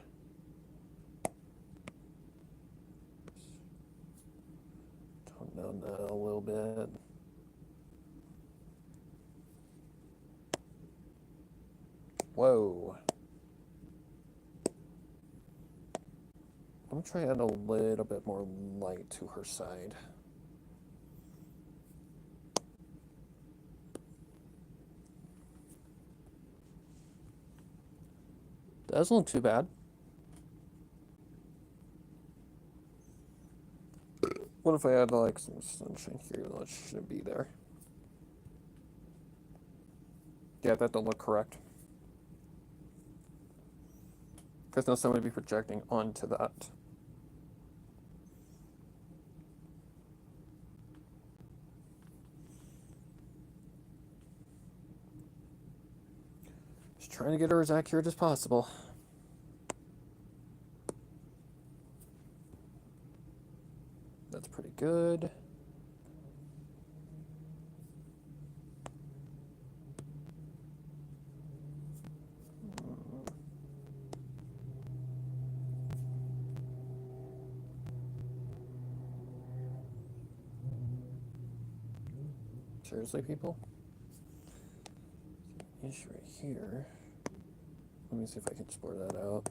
Tone down that a little bit. Whoa. I'm trying to add a little bit more light to her side. Doesn't look too bad. What if I add like some sunshine here that shouldn't be there? Yeah, that don't look correct. Because now somebody be projecting onto that. Just trying to get her as accurate as possible. That's pretty good. Seriously, people? Ish right here. Let me see if I can explore that out.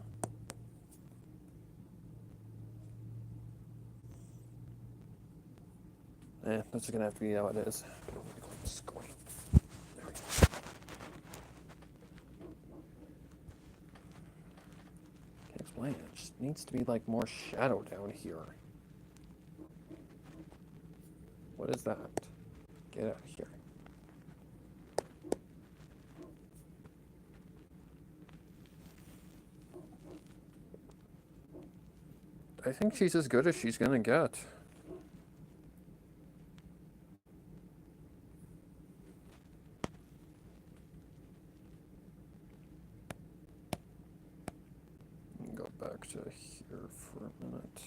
That's gonna have to be how it is. There we go. Can't explain it. It just needs to be like more shadow down here. What is that? Get out of here. I think she's as good as she's gonna get. Go back to here for a minute.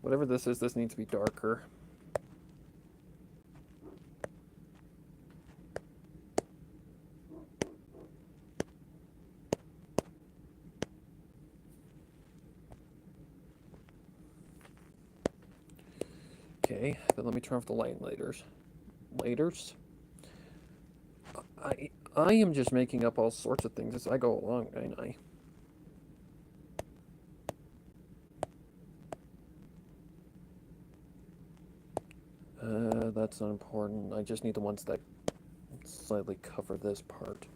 Whatever this is, this needs to be darker. Okay, then let me turn off the light laters. I am just making up all sorts of things as I go along, ain't I? That's not important. I just need the ones that slightly cover this part.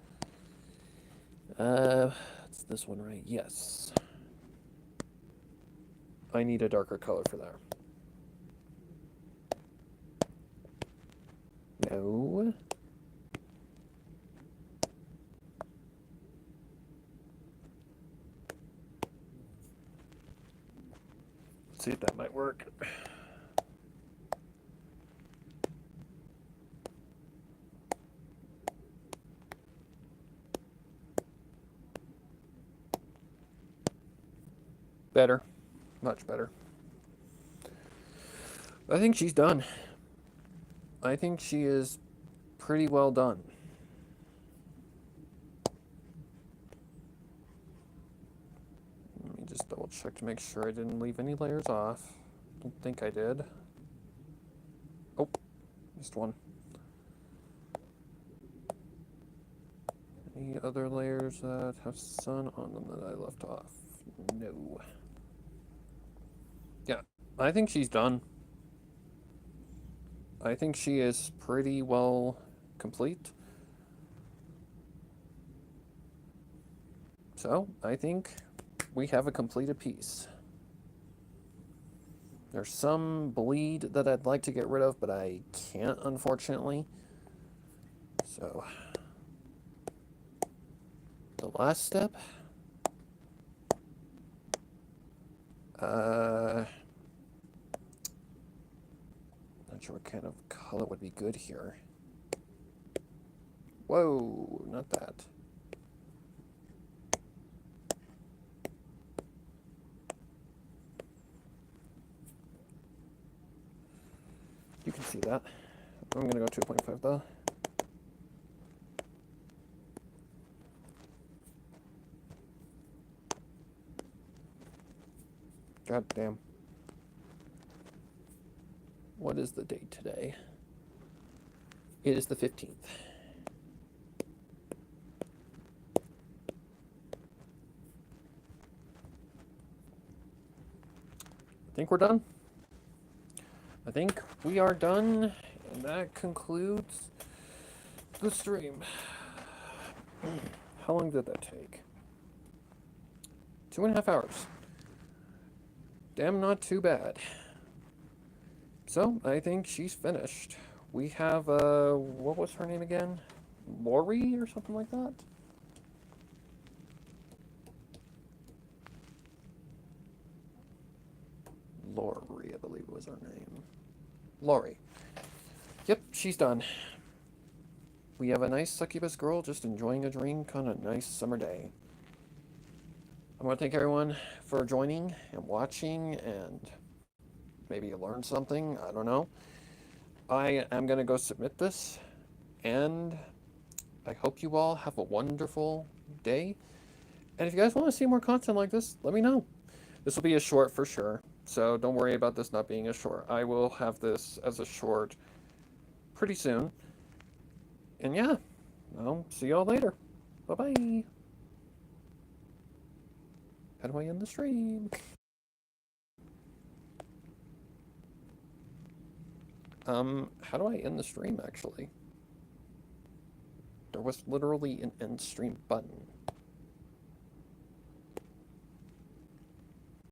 It's this one, right? Yes. I need a darker color for that. No. Let's see if that might work. Better. Much better. I think she's done. I think she is pretty well done. Let me just double check to make sure I didn't leave any layers off. Don't think I did. Oh, missed one. Any other layers that have sun on them that I left off? No. Yeah, I think she's done. I think she is pretty well complete. So, I think we have a completed piece. There's some bleed that I'd like to get rid of, but I can't, unfortunately. So, the last step. Not sure what kind of color would be good here. Whoa, not that. You can see that. I'm gonna go 2.5 though. God damn. What is the date today? It is the 15th. I think we're done. I think we are done, and that concludes the stream. How long did that take? 2.5 hours. Damn, not too bad. So, I think she's finished. We have, what was her name again? Lori or something like that? Lori, I believe was her name. Lori. Yep, she's done. We have a nice succubus girl just enjoying a drink on a nice summer day. I want to thank everyone for joining and watching, and maybe you learned something. I don't know. I am going to go submit this, and I hope you all have a wonderful day. And if you guys want to see more content like this, let me know. This will be a short for sure, so don't worry about this not being a short. I will have this as a short pretty soon. And yeah, I'll see y'all later. Bye-bye. How do I end the stream? How do I end the stream, actually? There was literally an end stream button.